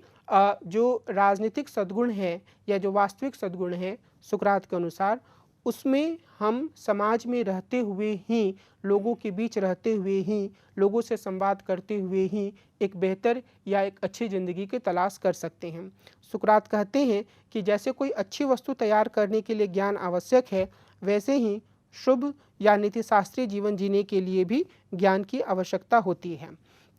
जो राजनीतिक सद्गुण है या जो वास्तविक सद्गुण है सुकरात के अनुसार, उसमें हम समाज में रहते हुए ही, लोगों के बीच रहते हुए ही, लोगों से संवाद करते हुए ही एक बेहतर या एक अच्छी ज़िंदगी की तलाश कर सकते हैं। सुकरात कहते हैं कि जैसे कोई अच्छी वस्तु तैयार करने के लिए ज्ञान आवश्यक है, वैसे ही शुभ या नीतिशास्त्रीय जीवन जीने के लिए भी ज्ञान की आवश्यकता होती है।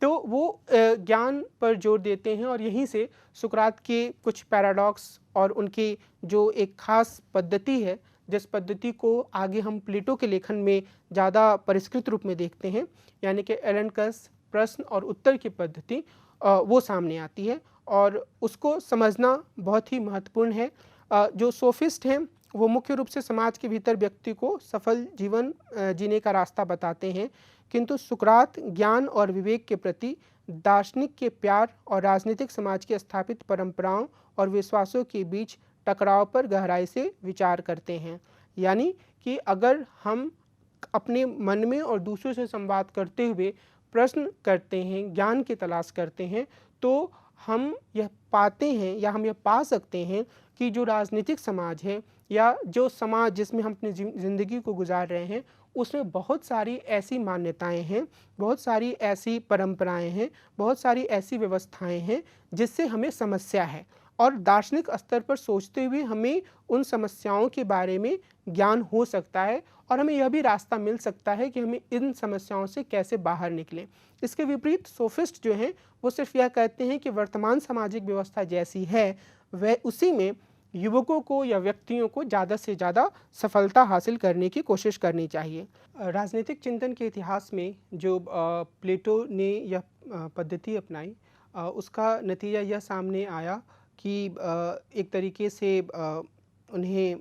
तो वो ज्ञान पर जोर देते हैं, और यहीं से सुकरात के कुछ पैराडॉक्स और उनकी जो एक खास पद्धति है, जिस पद्धति को आगे हम प्लेटो के लेखन में ज़्यादा परिष्कृत रूप में देखते हैं, यानी कि एलेनकस प्रश्न और उत्तर की पद्धति, वो सामने आती है, और उसको समझना बहुत ही महत्वपूर्ण है। जो सोफिस्ट हैं वो मुख्य रूप से समाज के भीतर व्यक्ति को सफल जीवन जीने का रास्ता बताते हैं, किंतु सुकरात ज्ञान और विवेक के प्रति दार्शनिक के प्यार और राजनीतिक समाज के स्थापित परंपराओं और विश्वासों के बीच टकराव पर गहराई से विचार करते हैं। यानी कि अगर हम अपने मन में और दूसरों से संवाद करते हुए प्रश्न करते हैं, ज्ञान की तलाश करते हैं, तो हम यह पाते हैं या हम यह पा सकते हैं कि जो राजनीतिक समाज है या जो समाज जिसमें हम अपनी ज़िंदगी को गुजार रहे हैं, उसमें बहुत सारी ऐसी मान्यताएं हैं, बहुत सारी ऐसी परंपराएं हैं, बहुत सारी ऐसी व्यवस्थाएं हैं जिससे हमें समस्या है, और दार्शनिक स्तर पर सोचते हुए हमें उन समस्याओं के बारे में ज्ञान हो सकता है और हमें यह भी रास्ता मिल सकता है कि हमें इन समस्याओं से कैसे बाहर निकलें। इसके विपरीत सोफिस्ट जो हैं वो सिर्फ यह कहते हैं कि वर्तमान सामाजिक व्यवस्था जैसी है वह उसी में युवकों को या व्यक्तियों को ज़्यादा से ज़्यादा सफलता हासिल करने की कोशिश करनी चाहिए। राजनीतिक चिंतन के इतिहास में जो प्लेटो ने यह पद्धति अपनाई, उसका नतीजा यह सामने आया कि एक तरीके से उन्हें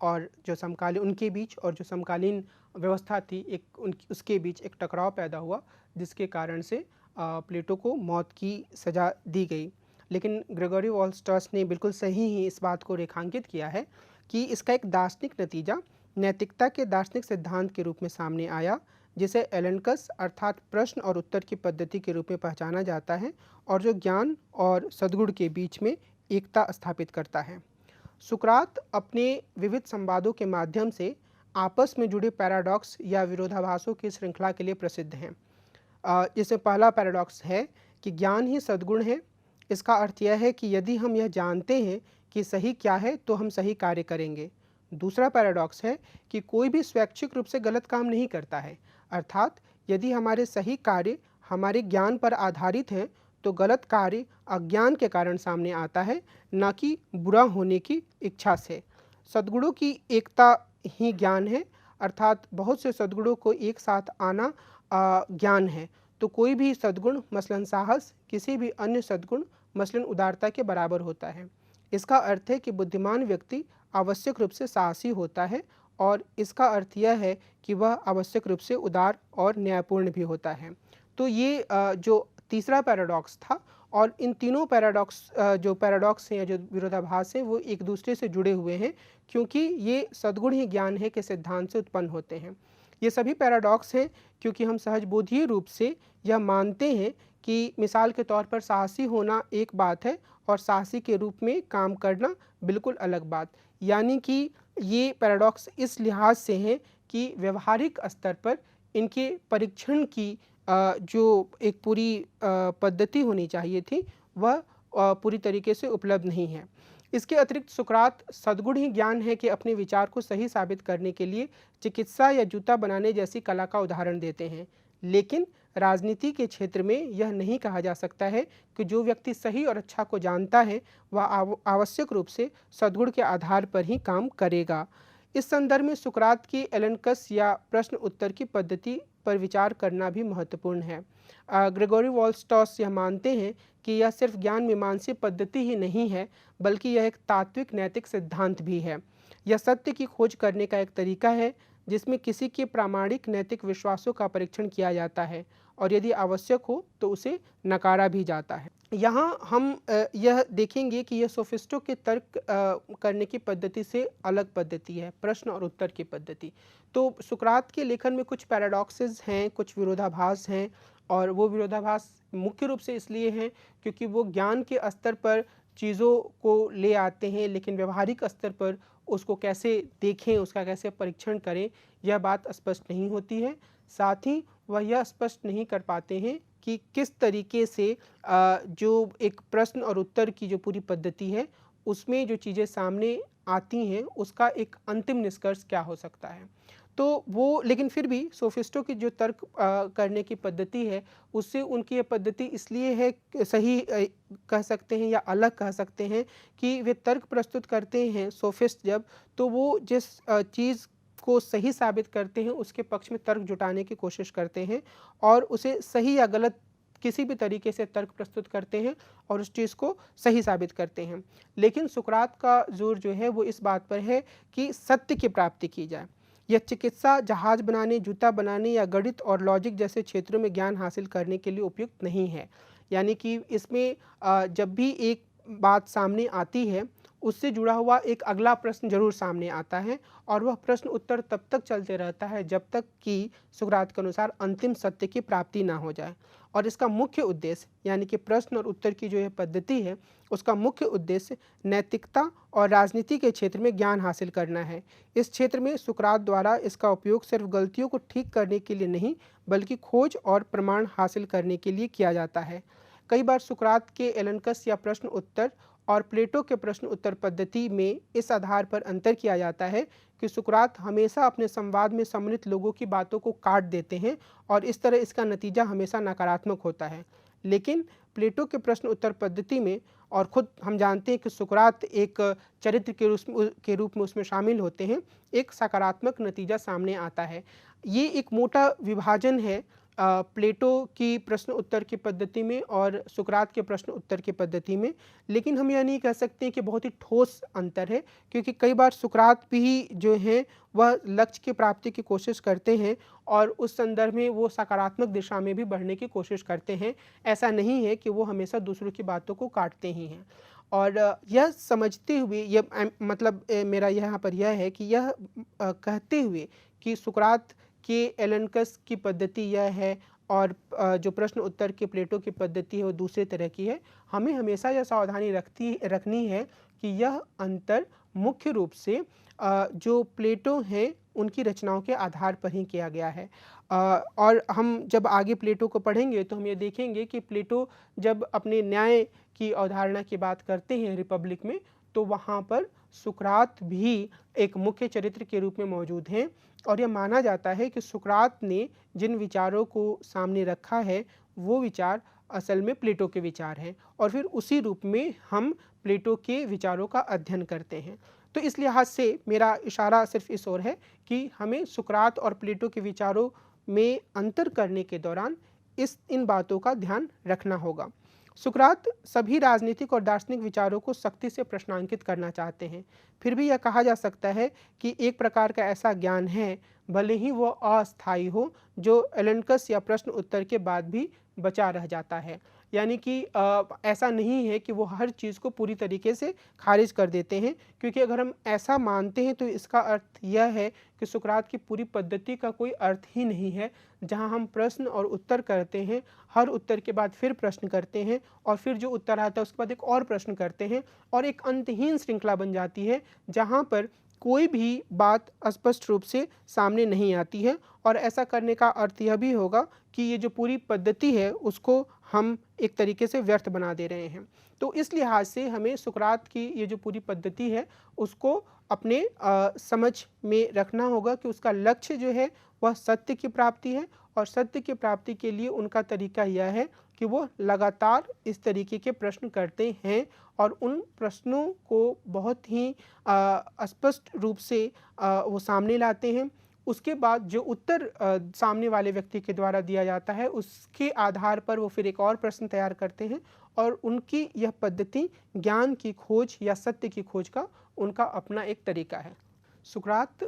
और जो समकालीन उनके बीच और जो समकालीन व्यवस्था थी एक उसके बीच एक टकराव पैदा हुआ, जिसके कारण से प्लेटो को मौत की सज़ा दी गई। लेकिन ग्रेगोरी वॉलस्टॉस ने बिल्कुल सही ही इस बात को रेखांकित किया है कि इसका एक दार्शनिक नतीजा नैतिकता के दार्शनिक सिद्धांत के रूप में सामने आया, जिसे एलेनकस अर्थात प्रश्न और उत्तर की पद्धति के रूप में पहचाना जाता है और जो ज्ञान और सद्गुण के बीच में एकता स्थापित करता है। सुकरात अपने विविध संवादों के माध्यम से आपस में जुड़े पैराडॉक्स या विरोधाभासों की श्रृंखला के लिए प्रसिद्ध हैं। जैसे पहला पैराडॉक्स है कि ज्ञान ही सद्गुण है। इसका अर्थ यह है कि यदि हम यह जानते हैं कि सही क्या है तो हम सही कार्य करेंगे। दूसरा पैराडॉक्स है कि कोई भी स्वैच्छिक रूप से गलत काम नहीं करता है, अर्थात यदि हमारे सही कार्य हमारे ज्ञान पर आधारित हैं तो गलत कार्य अज्ञान के कारण सामने आता है, न कि बुरा होने की इच्छा से। सद्गुणों की एकता ही ज्ञान है, अर्थात बहुत से सद्गुणों को एक साथ आना ज्ञान है। तो कोई भी सद्गुण मसलन साहस किसी भी अन्य सद्गुण मसलन उदारता के बराबर होता है। इसका अर्थ है कि बुद्धिमान व्यक्ति आवश्यक रूप से साहसी होता है और इसका अर्थ यह है कि वह आवश्यक रूप से उदार और न्यायपूर्ण भी होता है। तो ये जो तीसरा पैराडॉक्स था, और इन तीनों जो पैराडॉक्स हैं या जो विरोधाभास हैं वो एक दूसरे से जुड़े हुए हैं, क्योंकि ये सद्गुण ही ज्ञान है के सिद्धांत से उत्पन्न होते हैं। ये सभी पैराडॉक्स हैं क्योंकि हम सहजबोधीय रूप से यह मानते हैं कि मिसाल के तौर पर साहसी होना एक बात है और साहसी के रूप में काम करना बिल्कुल अलग बात। यानी कि ये पैराडॉक्स इस लिहाज से हैं कि व्यवहारिक स्तर पर इनके परीक्षण की जो एक पूरी पद्धति होनी चाहिए थी वह पूरी तरीके से उपलब्ध नहीं है। इसके अतिरिक्त सुकरात सद्गुण ही ज्ञान है कि अपने विचार को सही साबित करने के लिए चिकित्सा या जूता बनाने जैसी कला का उदाहरण देते हैं। लेकिन राजनीति के क्षेत्र में यह नहीं कहा जा सकता है कि जो व्यक्ति सही और अच्छा को जानता है वह आवश्यक रूप से सद्गुण के आधार पर ही काम करेगा। इस संदर्भ में सुकरात की एलेनकस या प्रश्न उत्तर की पद्धति पर विचार करना भी महत्वपूर्ण है। ग्रेगोरी वॉलस्टॉस यह मानते हैं कि यह सिर्फ ज्ञान मीमांसी पद्धति ही नहीं है, बल्कि यह एक तात्विक नैतिक सिद्धांत भी है। यह सत्य की खोज करने का एक तरीका है जिसमें किसी के प्रामाणिक नैतिक विश्वासों का परीक्षण किया जाता है और यदि आवश्यक हो तो उसे नकारा भी जाता है। यहाँ हम यह देखेंगे कि यह सोफिस्टों के तर्क करने की पद्धति से अलग पद्धति है, प्रश्न और उत्तर की पद्धति। तो सुकरात के लेखन में कुछ पैराडॉक्सेस हैं, कुछ विरोधाभास हैं, और वो विरोधाभास मुख्य रूप से इसलिए हैं क्योंकि वो ज्ञान के स्तर पर चीज़ों को ले आते हैं, लेकिन व्यवहारिक स्तर पर उसको कैसे देखें, उसका कैसे परीक्षण करें, यह बात स्पष्ट नहीं होती है। साथ ही वह यह स्पष्ट नहीं कर पाते हैं कि किस तरीके से जो एक प्रश्न और उत्तर की जो पूरी पद्धति है उसमें जो चीज़ें सामने आती हैं उसका एक अंतिम निष्कर्ष क्या हो सकता है। तो वो लेकिन फिर भी सोफिस्टों की जो तर्क करने की पद्धति है उससे उनकी ये पद्धति इसलिए है सही कह सकते हैं या अलग कह सकते हैं कि वे तर्क प्रस्तुत करते हैं सोफिस्ट जब, तो वो जिस चीज़ को सही साबित करते हैं उसके पक्ष में तर्क जुटाने की कोशिश करते हैं और उसे सही या गलत किसी भी तरीके से तर्क प्रस्तुत करते हैं और उस चीज़ को सही साबित करते हैं। लेकिन सुकरात का जोर जो है वो इस बात पर है कि सत्य की प्राप्ति की जाए। यह चिकित्सा, जहाज बनाने, जूता बनाने या गणित और लॉजिक जैसे क्षेत्रों में ज्ञान हासिल करने के लिए उपयुक्त नहीं है। यानी कि इसमें जब भी एक बात सामने आती है उससे जुड़ा हुआ एक अगला प्रश्न जरूर सामने आता है और वह प्रश्न उत्तर तब तक चलते रहता है जब तक कि सुकरात के अनुसार अंतिम सत्य की प्राप्ति ना हो जाए। और इसका मुख्य उद्देश्य यानी कि प्रश्न और उत्तर की जो यह पद्धति है उसका मुख्य उद्देश्य नैतिकता और राजनीति के क्षेत्र में ज्ञान हासिल करना है। इस क्षेत्र में सुकरात द्वारा इसका उपयोग सिर्फ गलतियों को ठीक करने के लिए नहीं बल्कि खोज और प्रमाण हासिल करने के लिए किया जाता है। कई बार सुकरात के एलेनकस या प्रश्न उत्तर और प्लेटो के प्रश्न उत्तर पद्धति में इस आधार पर अंतर किया जाता है कि सुकरात हमेशा अपने संवाद में सम्मिलित लोगों की बातों को काट देते हैं और इस तरह इसका नतीजा हमेशा नकारात्मक होता है। लेकिन प्लेटो के प्रश्न उत्तर पद्धति में, और खुद हम जानते हैं कि सुकरात एक चरित्र के रूप में उसमें शामिल होते हैं, एक सकारात्मक नतीजा सामने आता है। ये एक मोटा विभाजन है प्लेटो की प्रश्न उत्तर की पद्धति में और सुकरात के प्रश्न उत्तर की पद्धति में। लेकिन हम यह नहीं कह सकते कि बहुत ही ठोस अंतर है, क्योंकि कई बार सुकरात भी जो है वह लक्ष्य की प्राप्ति की कोशिश करते हैं और उस संदर्भ में वो सकारात्मक दिशा में भी बढ़ने की कोशिश करते हैं। ऐसा नहीं है कि वो हमेशा दूसरों की बातों को काटते ही हैं। और यह समझते हुए, मतलब मेरा यहाँ पर यह है कि यह कहते हुए कि सुकरात कि एलेनकस की पद्धति यह है और जो प्रश्न उत्तर की प्लेटो की पद्धति है वो दूसरे तरह की है, हमें हमेशा यह सावधानी रखनी है कि यह अंतर मुख्य रूप से जो प्लेटो हैं उनकी रचनाओं के आधार पर ही किया गया है। और हम जब आगे प्लेटो को पढ़ेंगे तो हम ये देखेंगे कि प्लेटो जब अपने न्याय की अवधारणा की बात करते हैं रिपब्लिक में, तो वहाँ पर सुकरात भी एक मुख्य चरित्र के रूप में मौजूद हैं और यह माना जाता है कि सुकरात ने जिन विचारों को सामने रखा है वो विचार असल में प्लेटो के विचार हैं और फिर उसी रूप में हम प्लेटो के विचारों का अध्ययन करते हैं। तो इस लिहाज से मेरा इशारा सिर्फ इस ओर है कि हमें सुकरात और प्लेटो के विचारों में अंतर करने के दौरान इन बातों का ध्यान रखना होगा। सुकरात सभी राजनीतिक और दार्शनिक विचारों को सख्ती से प्रश्नांकित करना चाहते हैं। फिर भी यह कहा जा सकता है कि एक प्रकार का ऐसा ज्ञान है, भले ही वो अस्थायी हो, जो एलेनकस या प्रश्न उत्तर के बाद भी बचा रह जाता है। यानी कि ऐसा नहीं है कि वो हर चीज़ को पूरी तरीके से खारिज कर देते हैं, क्योंकि अगर हम ऐसा मानते हैं तो इसका अर्थ यह है कि सुकरात की पूरी पद्धति का कोई अर्थ ही नहीं है, जहां हम प्रश्न और उत्तर करते हैं, हर उत्तर के बाद फिर प्रश्न करते हैं और फिर जो उत्तर आता है उसके बाद एक और प्रश्न करते हैं और एक अंतहीन श्रृंखला बन जाती है जहां पर कोई भी बात स्पष्ट रूप से सामने नहीं आती है। और ऐसा करने का अर्थ यह भी होगा कि ये जो पूरी पद्धति है उसको हम एक तरीके से व्यर्थ बना दे रहे हैं। तो इस लिहाज से हमें सुकरात की ये जो पूरी पद्धति है उसको अपने समझ में रखना होगा कि उसका लक्ष्य जो है वह सत्य की प्राप्ति है और सत्य की प्राप्ति के लिए उनका तरीका यह है कि वो लगातार इस तरीके के प्रश्न करते हैं और उन प्रश्नों को बहुत ही स्पष्ट रूप से वो सामने लाते हैं। उसके बाद जो उत्तर सामने वाले व्यक्ति के द्वारा दिया जाता है उसके आधार पर वो फिर एक और प्रश्न तैयार करते हैं और उनकी यह पद्धति ज्ञान की खोज या सत्य की खोज का उनका अपना एक तरीका है। सुकरात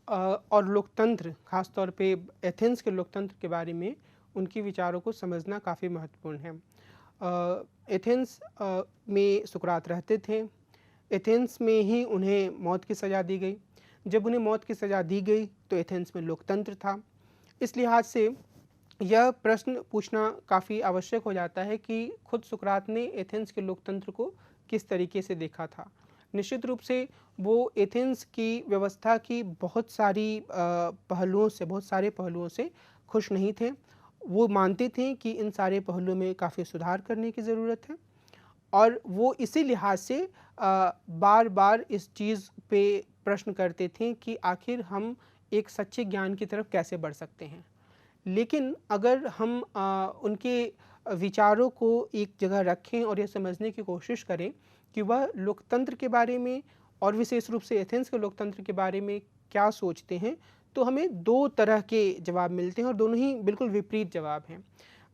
और लोकतंत्र, खासतौर पे एथेंस के लोकतंत्र के बारे में उनके विचारों को समझना काफ़ी महत्वपूर्ण है। एथेंस में सुकरात रहते थे। एथेंस में ही उन्हें मौत की सज़ा दी गई। जब उन्हें मौत की सज़ा दी गई तो एथेंस में लोकतंत्र था। इस लिहाज से यह प्रश्न पूछना काफ़ी आवश्यक हो जाता है कि खुद सुकरात ने एथेंस के लोकतंत्र को किस तरीके से देखा था। निश्चित रूप से वो एथेंस की व्यवस्था की बहुत सारे पहलुओं से खुश नहीं थे। वो मानते थे कि इन सारे पहलुओं में काफ़ी सुधार करने की ज़रूरत है और वो इसी लिहाज से बार बार इस चीज़ पे प्रश्न करते थे कि आखिर हम एक सच्चे ज्ञान की तरफ कैसे बढ़ सकते हैं। लेकिन अगर हम उनके विचारों को एक जगह रखें और यह समझने की कोशिश करें कि वह लोकतंत्र के बारे में और विशेष रूप से एथेंस के लोकतंत्र के बारे में क्या सोचते हैं, तो हमें दो तरह के जवाब मिलते हैं और दोनों ही बिल्कुल विपरीत जवाब हैं।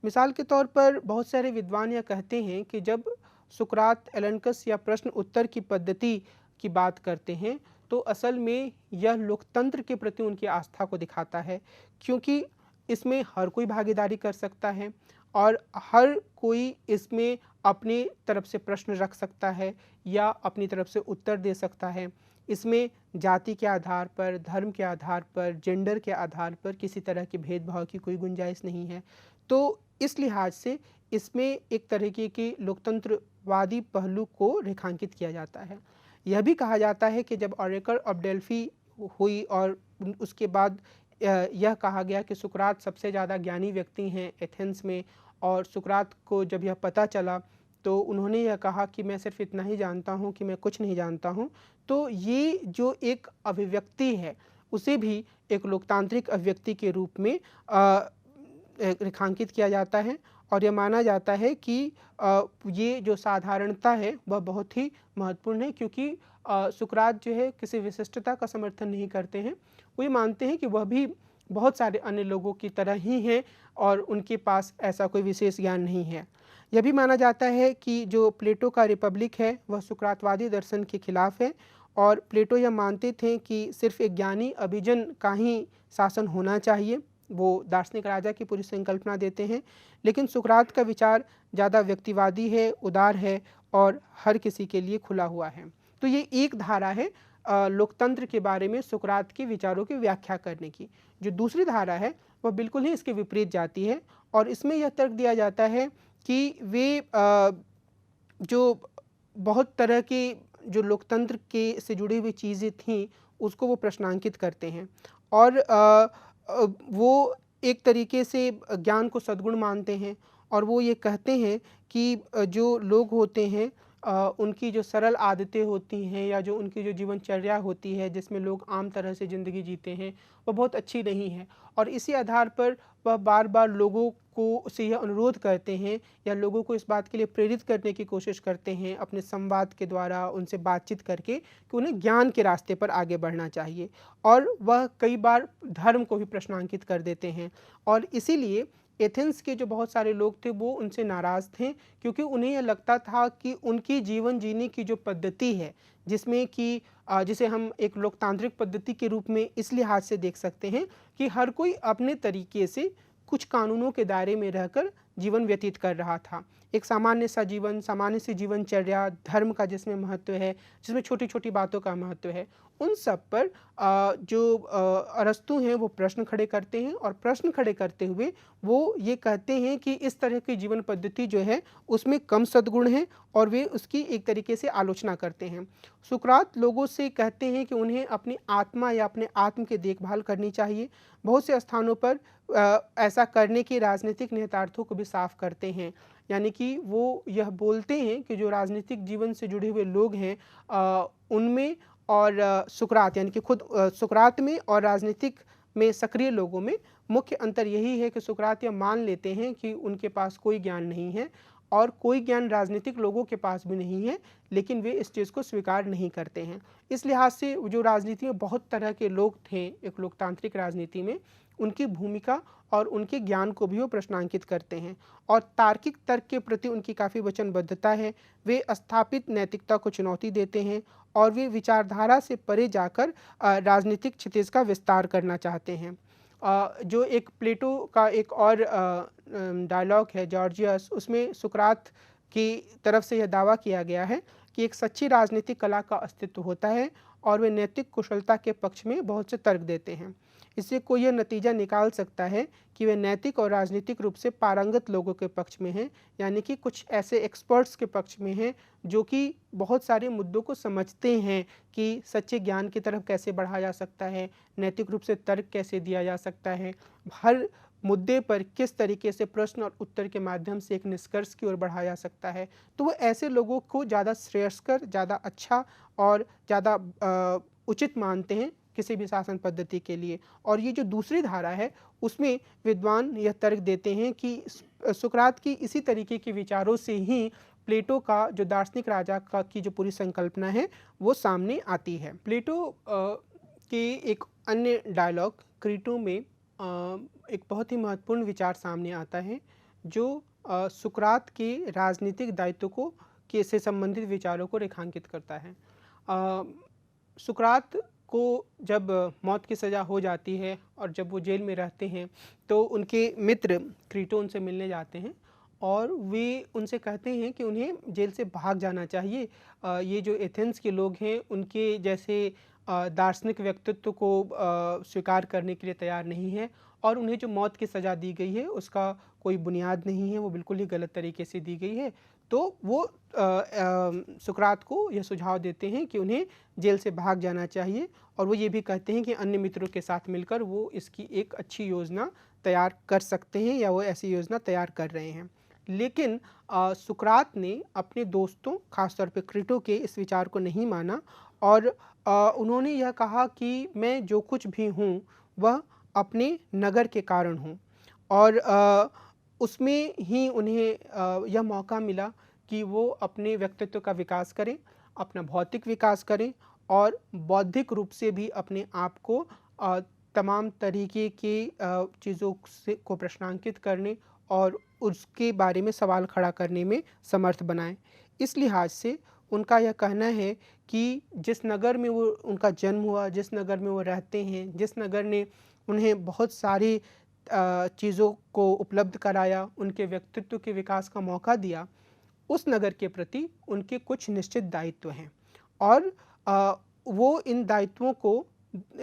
मिसाल के तौर पर बहुत सारे विद्वान यह कहते हैं कि जब सुकरात एलेनकस या प्रश्न उत्तर की पद्धति की बात करते हैं तो असल में यह लोकतंत्र के प्रति उनकी आस्था को दिखाता है, क्योंकि इसमें हर कोई भागीदारी कर सकता है और हर कोई इसमें अपनी तरफ से प्रश्न रख सकता है या अपनी तरफ से उत्तर दे सकता है। इसमें जाति के आधार पर, धर्म के आधार पर, जेंडर के आधार पर किसी तरह के भेदभाव की कोई गुंजाइश नहीं है। तो इस लिहाज से इसमें एक तरीके के लोकतंत्रवादी पहलू को रेखांकित किया जाता है। यह भी कहा जाता है कि जब ऑरेकल ऑफ डेल्फी हुई और उसके बाद यह कहा गया कि सुकरात सबसे ज़्यादा ज्ञानी व्यक्ति हैं एथेंस में, और सुकरात को जब यह पता चला तो उन्होंने यह कहा कि मैं सिर्फ इतना ही जानता हूँ कि मैं कुछ नहीं जानता हूँ। तो ये जो एक अभिव्यक्ति है, उसे भी एक लोकतांत्रिक अभिव्यक्ति के रूप में रेखांकित किया जाता है और यह माना जाता है कि ये जो साधारणता है वह बहुत ही महत्वपूर्ण है, क्योंकि सुकरात जो है किसी विशिष्टता का समर्थन नहीं करते हैं। वो ये मानते हैं कि वह भी बहुत सारे अन्य लोगों की तरह ही हैं और उनके पास ऐसा कोई विशेष ज्ञान नहीं है। यह भी माना जाता है कि जो प्लेटो का रिपब्लिक है वह सुकरातवादी दर्शन के खिलाफ है और प्लेटो यह मानते थे कि सिर्फ एक ज्ञानी अभिजन का ही शासन होना चाहिए। वो दार्शनिक राजा की पूरी संकल्पना देते हैं, लेकिन सुकरात का विचार ज़्यादा व्यक्तिवादी है, उदार है और हर किसी के लिए खुला हुआ है। तो ये एक धारा है लोकतंत्र के बारे में सुकरात के विचारों की व्याख्या करने की। जो दूसरी धारा है वह बिल्कुल ही इसके विपरीत जाती है और इसमें यह तर्क दिया जाता है कि वे जो बहुत तरह के जो लोकतंत्र के से जुड़ी हुई चीज़ें थीं उसको वो प्रश्नांकित करते हैं और वो एक तरीके से ज्ञान को सद्गुण मानते हैं और वो ये कहते हैं कि जो लोग होते हैं उनकी जो सरल आदतें होती हैं या जो उनकी जो जीवनचर्या होती है जिसमें लोग आम तरह से ज़िंदगी जीते हैं वह बहुत अच्छी नहीं है और इसी आधार पर वह बार बार लोगों को से यह अनुरोध करते हैं या लोगों को इस बात के लिए प्रेरित करने की कोशिश करते हैं अपने संवाद के द्वारा उनसे बातचीत करके कि उन्हें ज्ञान के रास्ते पर आगे बढ़ना चाहिए और वह कई बार धर्म को भी प्रश्नांकित कर देते हैं और इसीलिए एथेंस के जो बहुत सारे लोग थे वो उनसे नाराज़ थे, क्योंकि उन्हें यह लगता था कि उनकी जीवन जीने की जो पद्धति है जिसमें कि जिसे हम एक लोकतांत्रिक पद्धति के रूप में इस लिहाज से देख सकते हैं कि हर कोई अपने तरीके से कुछ कानूनों के दायरे में रहकर जीवन व्यतीत कर रहा था। एक सामान्य सा जीवन, सामान्य सी जीवनचर्या, धर्म का जिसमें महत्व है, जिसमें छोटी छोटी बातों का महत्व है, उन सब पर जो अरस्तु हैं वो प्रश्न खड़े करते हैं और प्रश्न खड़े करते हुए वो ये कहते हैं कि इस तरह की जीवन पद्धति जो है उसमें कम सद्गुण है और वे उसकी एक तरीके से आलोचना करते हैं। सुकरात लोगों से कहते हैं कि उन्हें अपनी आत्मा या अपने आत्म की देखभाल करनी चाहिए। बहुत से स्थानों पर ऐसा करने के राजनीतिक निहितार्थों को भी साफ करते हैं, यानी कि वो यह बोलते हैं कि जो राजनीतिक जीवन से जुड़े हुए लोग हैं उनमें और सुकरात यानी कि खुद सुकरात में और राजनीतिक में सक्रिय लोगों में मुख्य अंतर यही है कि सुकरात यह मान लेते हैं कि उनके पास कोई ज्ञान नहीं है और कोई ज्ञान राजनीतिक लोगों के पास भी नहीं है, लेकिन वे इस चीज़ को स्वीकार नहीं करते हैं। इस लिहाज से जो राजनीति में बहुत तरह के लोग थे एक लोकतांत्रिक राजनीति में, उनकी भूमिका और उनके ज्ञान को भी वो प्रश्नांकित करते हैं और तार्किक तर्क के प्रति उनकी काफ़ी वचनबद्धता है। वे स्थापित नैतिकता को चुनौती देते हैं और वे विचारधारा से परे जाकर राजनीतिक क्षितिज का विस्तार करना चाहते हैं। जो एक प्लेटो का एक और डायलॉग है जॉर्जियस, उसमें सुकरात की तरफ से यह दावा किया गया है कि एक सच्ची राजनीतिक कला का अस्तित्व होता है और वे नैतिक कुशलता के पक्ष में बहुत से तर्क देते हैं। इससे कोई यह नतीजा निकाल सकता है कि वे नैतिक और राजनीतिक रूप से पारंगत लोगों के पक्ष में हैं, यानी कि कुछ ऐसे एक्सपर्ट्स के पक्ष में हैं जो कि बहुत सारे मुद्दों को समझते हैं कि सच्चे ज्ञान की तरफ कैसे बढ़ा जा सकता है, नैतिक रूप से तर्क कैसे दिया जा सकता है, हर मुद्दे पर किस तरीके से प्रश्न और उत्तर के माध्यम से एक निष्कर्ष की ओर बढ़ाया जा सकता है। तो वो ऐसे लोगों को ज़्यादा श्रेयस्कर, ज़्यादा अच्छा और ज़्यादा उचित मानते हैं किसी भी शासन पद्धति के लिए। और ये जो दूसरी धारा है उसमें विद्वान यह तर्क देते हैं कि सुकरात की इसी तरीके के विचारों से ही प्लेटो का जो दार्शनिक राजा का की जो पूरी संकल्पना है वो सामने आती है। प्लेटो के एक अन्य डायलॉग क्रीटो में एक बहुत ही महत्वपूर्ण विचार सामने आता है जो सुकरात के राजनीतिक दायित्व को से संबंधित विचारों को रेखांकित करता है। सुकरात को जब मौत की सज़ा हो जाती है और जब वो जेल में रहते हैं तो उनके मित्र क्रीटो उनसे मिलने जाते हैं और वे उनसे कहते हैं कि उन्हें जेल से भाग जाना चाहिए। ये जो एथेंस के लोग हैं उनके जैसे दार्शनिक व्यक्तित्व को स्वीकार करने के लिए तैयार नहीं है और उन्हें जो मौत की सज़ा दी गई है उसका कोई बुनियाद नहीं है, वो बिल्कुल ही गलत तरीके से दी गई है। तो वो सुकरात को यह सुझाव देते हैं कि उन्हें जेल से भाग जाना चाहिए और वो ये भी कहते हैं कि अन्य मित्रों के साथ मिलकर वो इसकी एक अच्छी योजना तैयार कर सकते हैं या वो ऐसी योजना तैयार कर रहे हैं। लेकिन सुकरात ने अपने दोस्तों खासतौर पे क्रीटो के इस विचार को नहीं माना और उन्होंने यह कहा कि मैं जो कुछ भी हूँ वह अपने नगर के कारण हूँ और उसमें ही उन्हें यह मौका मिला कि वो अपने व्यक्तित्व का विकास करें, अपना भौतिक विकास करें और बौद्धिक रूप से भी अपने आप को तमाम तरीके की चीज़ों से को प्रश्नांकित करने और उसके बारे में सवाल खड़ा करने में समर्थ बनाएं। इस लिहाज से उनका यह कहना है कि जिस नगर में वो उनका जन्म हुआ, जिस नगर में वो रहते हैं, जिस नगर ने उन्हें बहुत सारी चीज़ों को उपलब्ध कराया, उनके व्यक्तित्व के विकास का मौका दिया, उस नगर के प्रति उनके कुछ निश्चित दायित्व हैं और वो इन दायित्वों को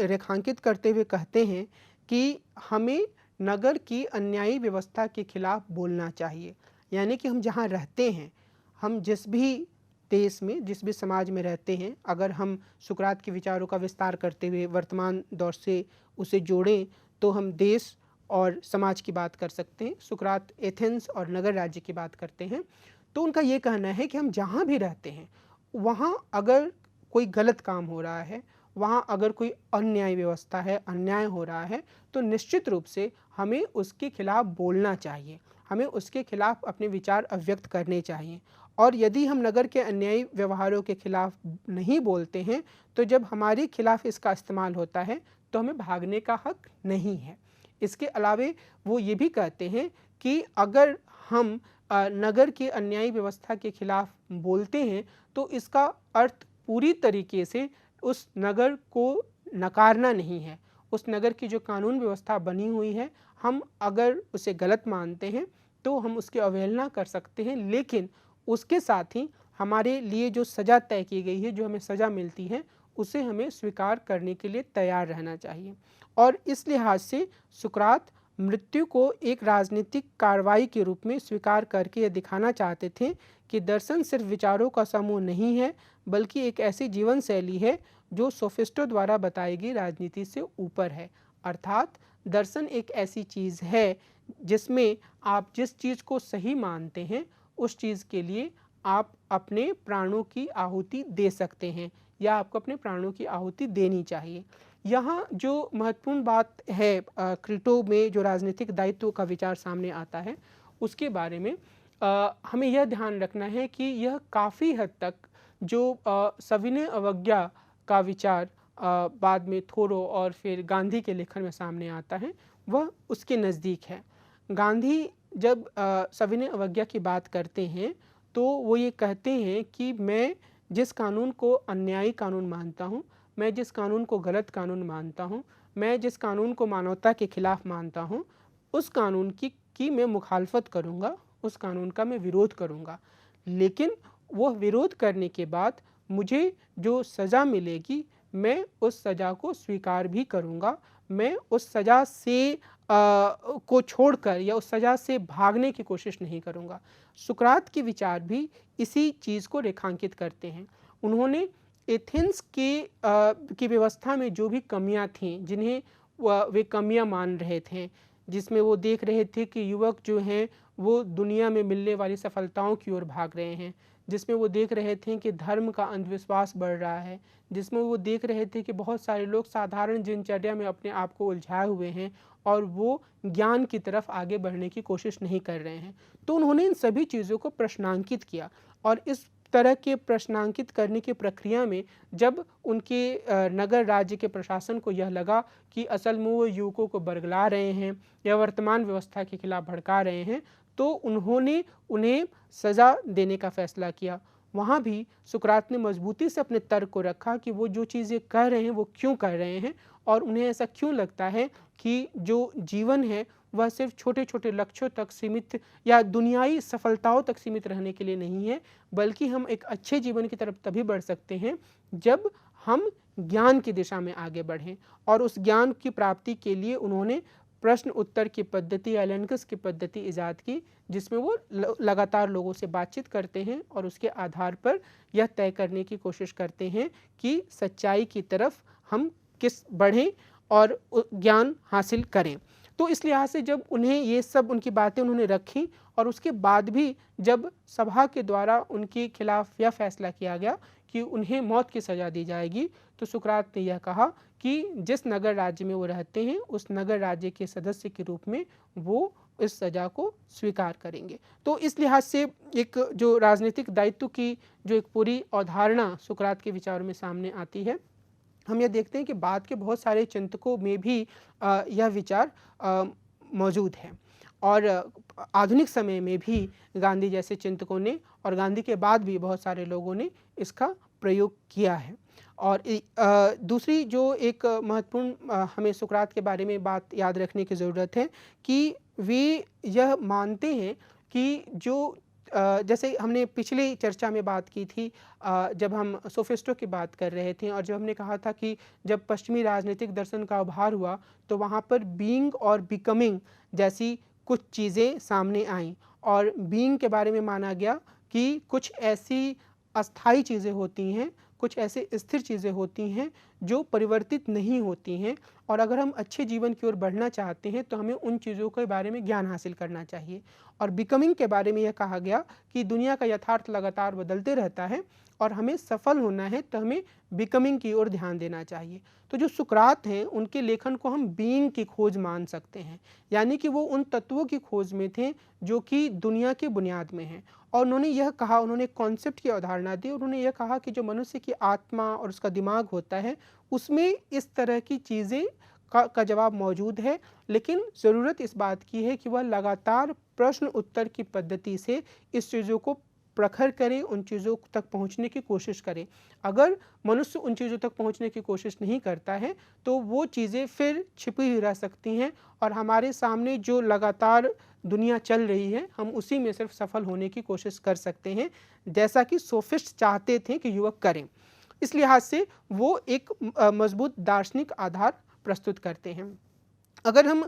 रेखांकित करते हुए कहते हैं कि हमें नगर की अन्यायी व्यवस्था के खिलाफ बोलना चाहिए। यानी कि हम जहाँ रहते हैं, हम जिस भी देश में, जिस भी समाज में रहते हैं, अगर हम सुकरात के विचारों का विस्तार करते हुए वर्तमान दौर से उसे जोड़ें तो हम देश और समाज की बात कर सकते हैं। सुकरात एथेंस और नगर राज्य की बात करते हैं। तो उनका ये कहना है कि हम जहाँ भी रहते हैं वहाँ अगर कोई गलत काम हो रहा है, वहाँ अगर कोई अन्याय व्यवस्था है, अन्याय हो रहा है, तो निश्चित रूप से हमें उसके खिलाफ बोलना चाहिए, हमें उसके खिलाफ अपने विचार अभिव्यक्त करने चाहिए। और यदि हम नगर के अन्यायी व्यवहारों के खिलाफ नहीं बोलते हैं तो जब हमारे खिलाफ इसका इस्तेमाल होता है तो हमें भागने का हक नहीं है। इसके अलावे वो ये भी कहते हैं कि अगर हम नगर की अन्यायी व्यवस्था के खिलाफ बोलते हैं तो इसका अर्थ पूरी तरीके से उस नगर को नकारना नहीं है। उस नगर की जो कानून व्यवस्था बनी हुई है, हम अगर उसे गलत मानते हैं तो हम उसकी अवहेलना कर सकते हैं, लेकिन उसके साथ ही हमारे लिए जो सज़ा तय की गई है, जो हमें सज़ा मिलती है, उसे हमें स्वीकार करने के लिए तैयार रहना चाहिए। और इस लिहाज से सुकरात मृत्यु को एक राजनीतिक कार्रवाई के रूप में स्वीकार करके यह दिखाना चाहते थे कि दर्शन सिर्फ विचारों का समूह नहीं है, बल्कि एक ऐसी जीवन शैली है जो सोफिस्टों द्वारा बताई गई राजनीति से ऊपर है। अर्थात दर्शन एक ऐसी चीज़ है जिसमें आप जिस चीज़ को सही मानते हैं उस चीज़ के लिए आप अपने प्राणों की आहुति दे सकते हैं या आपको अपने प्राणों की आहुति देनी चाहिए। यहाँ जो महत्वपूर्ण बात है क्रीटो में जो राजनीतिक दायित्व का विचार सामने आता है उसके बारे में हमें यह ध्यान रखना है कि यह काफ़ी हद तक जो सविनय अवज्ञा का विचार बाद में थोरो और फिर गांधी के लेखन में सामने आता है, वह उसके नज़दीक है। गांधी जब सविनय अवज्ञा की बात करते हैं तो वो ये कहते हैं कि मैं जिस कानून को अन्यायी कानून मानता हूँ, मैं जिस कानून को गलत कानून मानता हूँ, मैं जिस कानून को मानवता के खिलाफ मानता हूँ, उस कानून की मैं मुखालफत करूँगा, उस कानून का मैं विरोध करूँगा। लेकिन वह विरोध करने के बाद मुझे जो सज़ा मिलेगी मैं उस सज़ा को स्वीकार भी करूँगा। मैं उस सज़ा से को छोड़कर या उस सज़ा से भागने की कोशिश नहीं करूँगा। सुकरात के विचार भी इसी चीज़ को रेखांकित करते हैं। उन्होंने एथेंस की व्यवस्था में जो भी कमियां थीं, जिन्हें वे कमियां मान रहे थे, जिसमें वो देख रहे थे कि युवक जो हैं वो दुनिया में मिलने वाली सफलताओं की ओर भाग रहे हैं, जिसमें वो देख रहे थे कि धर्म का अंधविश्वास बढ़ रहा है, जिसमें वो देख रहे थे कि बहुत सारे लोग साधारण दिनचर्या में अपने आप को उलझाए हुए हैं और वो ज्ञान की तरफ आगे बढ़ने की कोशिश नहीं कर रहे हैं। तो उन्होंने इन सभी चीज़ों को प्रश्नांकित किया और इस तरह के प्रश्नांकित करने की प्रक्रिया में जब उनके नगर राज्य के प्रशासन को यह लगा कि असल में वो युवकों को बरगला रहे हैं या वर्तमान व्यवस्था के खिलाफ भड़का रहे हैं, तो उन्होंने उन्हें सज़ा देने का फैसला किया। वहाँ भी सुकरात ने मजबूती से अपने तर्क को रखा कि वो जो चीज़ें कह रहे हैं वो क्यों कह रहे हैं और उन्हें ऐसा क्यों लगता है कि जो जीवन है वह सिर्फ छोटे छोटे लक्ष्यों तक सीमित या दुनियाई सफलताओं तक सीमित रहने के लिए नहीं है, बल्कि हम एक अच्छे जीवन की तरफ तभी बढ़ सकते हैं जब हम ज्ञान की दिशा में आगे बढ़ें। और उस ज्ञान की प्राप्ति के लिए उन्होंने प्रश्न उत्तर की पद्धति, एलेनकस की पद्धति ईजाद की, जिसमें वो लगातार लोगों से बातचीत करते हैं और उसके आधार पर यह तय करने की कोशिश करते हैं कि सच्चाई की तरफ हम किस बढ़ें और ज्ञान हासिल करें। तो इस लिहाज से जब उन्हें ये सब उनकी बातें उन्होंने रखी और उसके बाद भी जब सभा के द्वारा उनके खिलाफ यह फैसला किया गया कि उन्हें मौत की सज़ा दी जाएगी, तो सुकरात ने यह कहा कि जिस नगर राज्य में वो रहते हैं उस नगर राज्य के सदस्य के रूप में वो इस सज़ा को स्वीकार करेंगे। तो इस लिहाज से एक जो राजनीतिक दायित्व की जो एक पूरी अवधारणा सुकरात के विचारों में सामने आती है, हम यह देखते हैं कि बाद के बहुत सारे चिंतकों में भी यह विचार मौजूद है और आधुनिक समय में भी गांधी जैसे चिंतकों ने और गांधी के बाद भी बहुत सारे लोगों ने इसका प्रयोग किया है। और दूसरी जो एक महत्वपूर्ण हमें सुकरात के बारे में बात याद रखने की ज़रूरत है कि वे यह मानते हैं कि जो जैसे हमने पिछली चर्चा में बात की थी जब हम सोफिस्टों की बात कर रहे थे और जब हमने कहा था कि जब पश्चिमी राजनीतिक दर्शन का उभार हुआ तो वहाँ पर बीइंग और बिकमिंग जैसी कुछ चीज़ें सामने आईं और बीइंग के बारे में माना गया कि कुछ ऐसी अस्थाई चीज़ें होती हैं, कुछ ऐसे स्थिर चीज़ें होती हैं जो परिवर्तित नहीं होती हैं और अगर हम अच्छे जीवन की ओर बढ़ना चाहते हैं तो हमें उन चीज़ों के बारे में ज्ञान हासिल करना चाहिए। और बिकमिंग के बारे में यह कहा गया कि दुनिया का यथार्थ लगातार बदलते रहता है और हमें सफल होना है तो हमें बिकमिंग की ओर ध्यान देना चाहिए। तो जो सुकरात हैं उनके लेखन को हम बीइंग की खोज मान सकते हैं, यानी कि वो उन तत्वों की खोज में थे जो कि दुनिया की बुनियाद में हैं। और उन्होंने यह कहा, उन्होंने कॉन्सेप्ट की अवधारणा दी, उन्होंने यह कहा कि जो मनुष्य की आत्मा और उसका दिमाग होता है उसमें इस तरह की चीज़ें का जवाब मौजूद है, लेकिन ज़रूरत इस बात की है कि वह लगातार प्रश्न उत्तर की पद्धति से इस चीज़ों को प्रखर करे, उन चीज़ों तक पहुंचने की कोशिश करे। अगर मनुष्य उन चीज़ों तक पहुंचने की कोशिश नहीं करता है तो वो चीज़ें फिर छिपी हुई रह सकती हैं और हमारे सामने जो लगातार दुनिया चल रही है हम उसी में सिर्फ सफल होने की कोशिश कर सकते हैं, जैसा कि सोफिस्ट चाहते थे कि युवक करें। इस लिहाज से वो एक मजबूत दार्शनिक आधार प्रस्तुत करते हैं। अगर हम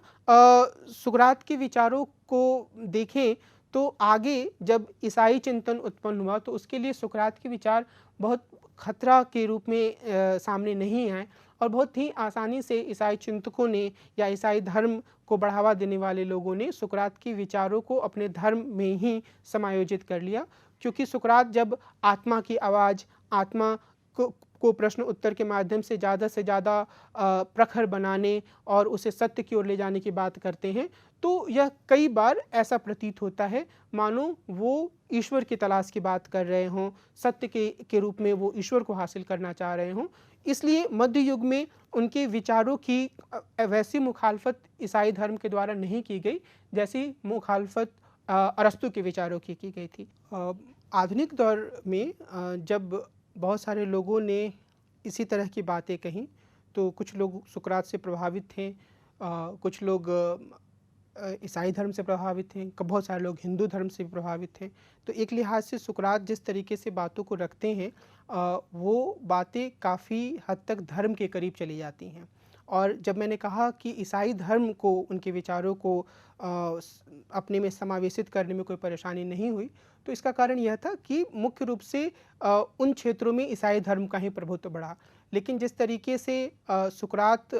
सुकरात के विचारों को देखें तो आगे जब ईसाई चिंतन उत्पन्न हुआ तो उसके लिए सुकरात के विचार बहुत खतरा के रूप में सामने नहीं आए और बहुत ही आसानी से ईसाई चिंतकों ने या ईसाई धर्म को बढ़ावा देने वाले लोगों ने सुकरात के विचारों को अपने धर्म में ही समायोजित कर लिया, क्योंकि सुकरात जब आत्मा की आवाज़, आत्मा को प्रश्न उत्तर के माध्यम से ज़्यादा प्रखर बनाने और उसे सत्य की ओर ले जाने की बात करते हैं, तो यह कई बार ऐसा प्रतीत होता है मानो वो ईश्वर की तलाश की बात कर रहे हों, सत्य के रूप में वो ईश्वर को हासिल करना चाह रहे हों। इसलिए मध्य युग में उनके विचारों की वैसी मुखालफत ईसाई धर्म के द्वारा नहीं की गई जैसी मुखालफत अरस्तू के विचारों की गई थी। आधुनिक दौर में जब बहुत सारे लोगों ने इसी तरह की बातें कहीं तो कुछ लोग सुकरात से प्रभावित थे, कुछ लोग ईसाई धर्म से प्रभावित थे, बहुत सारे लोग हिंदू धर्म से प्रभावित थे। तो एक लिहाज से सुकरात जिस तरीके से बातों को रखते हैं वो बातें काफ़ी हद तक धर्म के करीब चली जाती हैं। और जब मैंने कहा कि ईसाई धर्म को, उनके विचारों को अपने में समावेशित करने में कोई परेशानी नहीं हुई, तो इसका कारण यह था कि मुख्य रूप से उन क्षेत्रों में ईसाई धर्म का ही प्रभुत्व बढ़ा। लेकिन जिस तरीके से सुकरात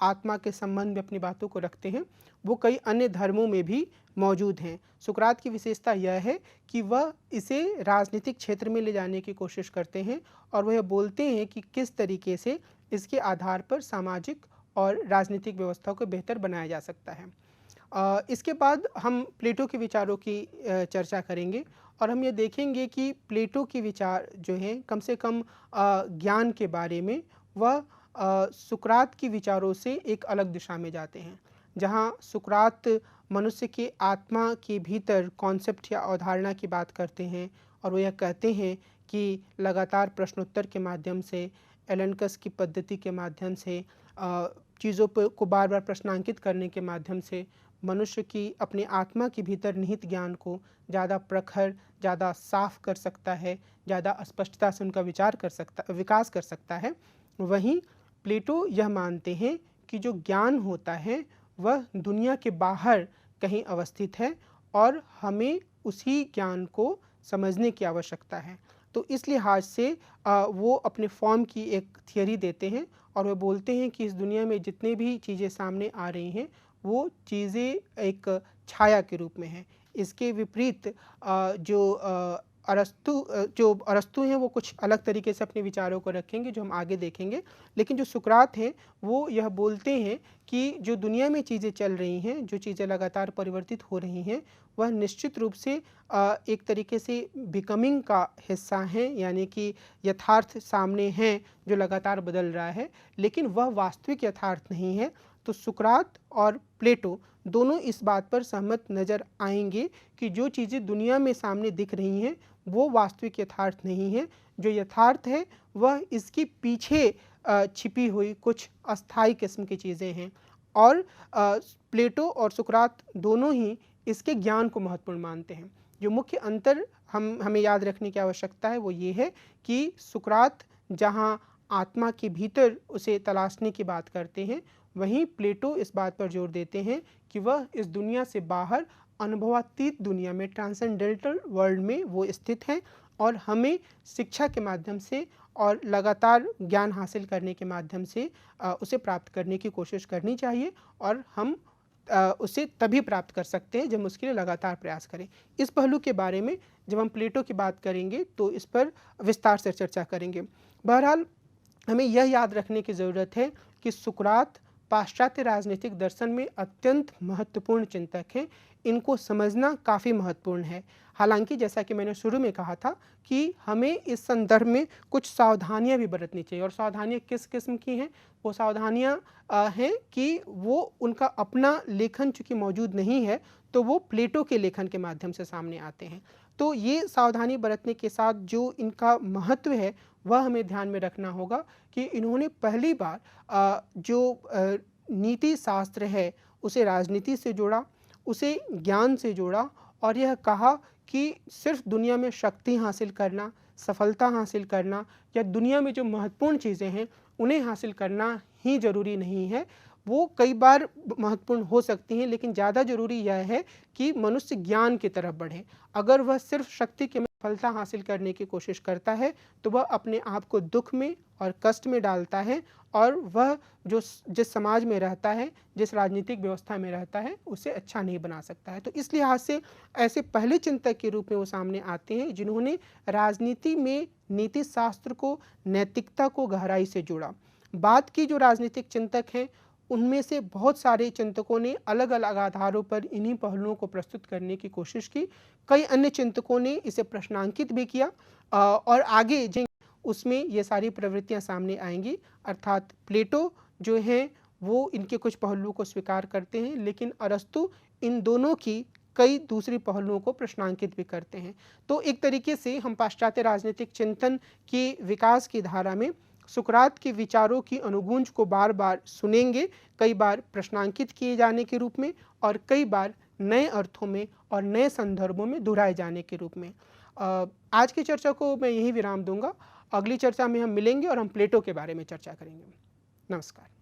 आत्मा के संबंध में अपनी बातों को रखते हैं वो कई अन्य धर्मों में भी मौजूद हैं। सुकरात की विशेषता यह है कि वह इसे राजनीतिक क्षेत्र में ले जाने की कोशिश करते हैं और वह बोलते हैं कि किस तरीके से इसके आधार पर सामाजिक और राजनीतिक व्यवस्था को बेहतर बनाया जा सकता है। इसके बाद हम प्लेटो के विचारों की चर्चा करेंगे और हम ये देखेंगे कि प्लेटो के विचार जो हैं कम से कम ज्ञान के बारे में वह सुकरात के विचारों से एक अलग दिशा में जाते हैं। जहाँ सुकरात मनुष्य के आत्मा के भीतर कॉन्सेप्ट या अवधारणा की बात करते हैं और वो यह कहते हैं कि लगातार प्रश्नोत्तर के माध्यम से, एलेनकस की पद्धति के माध्यम से, चीज़ों को बार बार प्रश्नांकित करने के माध्यम से मनुष्य की अपने आत्मा के भीतर निहित ज्ञान को ज़्यादा प्रखर, ज़्यादा साफ कर सकता है, ज़्यादा स्पष्टता से उनका विकास कर सकता है। वहीं प्लेटो यह मानते हैं कि जो ज्ञान होता है वह दुनिया के बाहर कहीं अवस्थित है और हमें उसी ज्ञान को समझने की आवश्यकता है। तो इस लिहाज से वो अपने फॉर्म की एक थियरी देते हैं और वे बोलते हैं कि इस दुनिया में जितने भी चीज़ें सामने आ रही हैं वो चीज़ें एक छाया के रूप में हैं। इसके विपरीत जो अरस्तु हैं वो कुछ अलग तरीके से अपने विचारों को रखेंगे जो हम आगे देखेंगे। लेकिन जो सुकरात हैं वो यह बोलते हैं कि जो दुनिया में चीज़ें चल रही हैं, जो चीज़ें लगातार परिवर्तित हो रही हैं, वह निश्चित रूप से एक तरीके से बिकमिंग का हिस्सा हैं, यानी कि यथार्थ सामने हैं जो लगातार बदल रहा है, लेकिन वह वास्तविक यथार्थ नहीं है। तो सुकरात और प्लेटो दोनों इस बात पर सहमत नज़र आएंगे कि जो चीज़ें दुनिया में सामने दिख रही हैं वो वास्तविक यथार्थ नहीं है। जो यथार्थ है वह इसके पीछे छिपी हुई कुछ अस्थायी किस्म की चीज़ें हैं। और प्लेटो और सुकरात दोनों ही इसके ज्ञान को महत्वपूर्ण मानते हैं। जो मुख्य अंतर हमें याद रखने की आवश्यकता है वो ये है कि सुकरात जहाँ आत्मा के भीतर उसे तलाशने की बात करते हैं, वहीं प्लेटो इस बात पर जोर देते हैं कि वह इस दुनिया से बाहर अनुभवातीत दुनिया में, ट्रांसेंडेंटल वर्ल्ड में वो स्थित हैं और हमें शिक्षा के माध्यम से और लगातार ज्ञान हासिल करने के माध्यम से उसे प्राप्त करने की कोशिश करनी चाहिए और हम उसे तभी प्राप्त कर सकते हैं जब उसके लिए लगातार प्रयास करें। इस पहलू के बारे में जब हम प्लेटो की बात करेंगे तो इस पर विस्तार से चर्चा करेंगे। बहरहाल हमें यह याद रखने की ज़रूरत है कि सुकरात पाश्चात्य राजनीतिक दर्शन में अत्यंत महत्वपूर्ण चिंतक हैं। इनको समझना काफ़ी महत्वपूर्ण है। हालांकि जैसा कि मैंने शुरू में कहा था कि हमें इस संदर्भ में कुछ सावधानियां भी बरतनी चाहिए। और सावधानियां किस किस्म की हैं? वो सावधानियां हैं कि वो उनका अपना लेखन चूँकि मौजूद नहीं है तो वो प्लेटो के लेखन के माध्यम से सामने आते हैं। तो ये सावधानी बरतने के साथ जो इनका महत्व है वह हमें ध्यान में रखना होगा कि इन्होंने पहली बार नीति शास्त्र है उसे राजनीति से जोड़ा, उसे ज्ञान से जोड़ा और यह कहा कि सिर्फ दुनिया में शक्ति हासिल करना, सफलता हासिल करना या दुनिया में जो महत्वपूर्ण चीज़ें हैं उन्हें हासिल करना ही ज़रूरी नहीं है। वो कई बार महत्वपूर्ण हो सकती हैं, लेकिन ज़्यादा ज़रूरी यह है कि मनुष्य ज्ञान की तरफ बढ़े। अगर वह सिर्फ शक्ति के सफलता हासिल करने की कोशिश करता है तो वह अपने आप को दुख में और कष्ट में डालता है और वह जिस समाज में रहता है, जिस राजनीतिक व्यवस्था में रहता है, उसे अच्छा नहीं बना सकता है। तो इस लिहाज से ऐसे पहले चिंतक के रूप में वो सामने आते हैं जिन्होंने राजनीति में नीति शास्त्र को, नैतिकता को गहराई से जोड़ा। बाद की जो राजनीतिक चिंतक हैं उनमें से बहुत सारे चिंतकों ने अलग अलग आधारों पर इन्हीं पहलुओं को प्रस्तुत करने की कोशिश की। कई अन्य चिंतकों ने इसे प्रश्नांकित भी किया और आगे उसमें ये सारी प्रवृत्तियां सामने आएंगी। अर्थात प्लेटो जो हैं वो इनके कुछ पहलुओं को स्वीकार करते हैं, लेकिन अरस्तु इन दोनों की कई दूसरी पहलुओं को प्रश्नांकित भी करते हैं। तो एक तरीके से हम पाश्चात्य राजनीतिक चिंतन की विकास की धारा में सुकरात के विचारों की अनुगूंज को बार बार सुनेंगे, कई बार प्रश्नांकित किए जाने के रूप में और कई बार नए अर्थों में और नए संदर्भों में दोहराए जाने के रूप में। आज की चर्चा को मैं यही विराम दूंगा। अगली चर्चा में हम मिलेंगे और हम प्लेटो के बारे में चर्चा करेंगे। नमस्कार।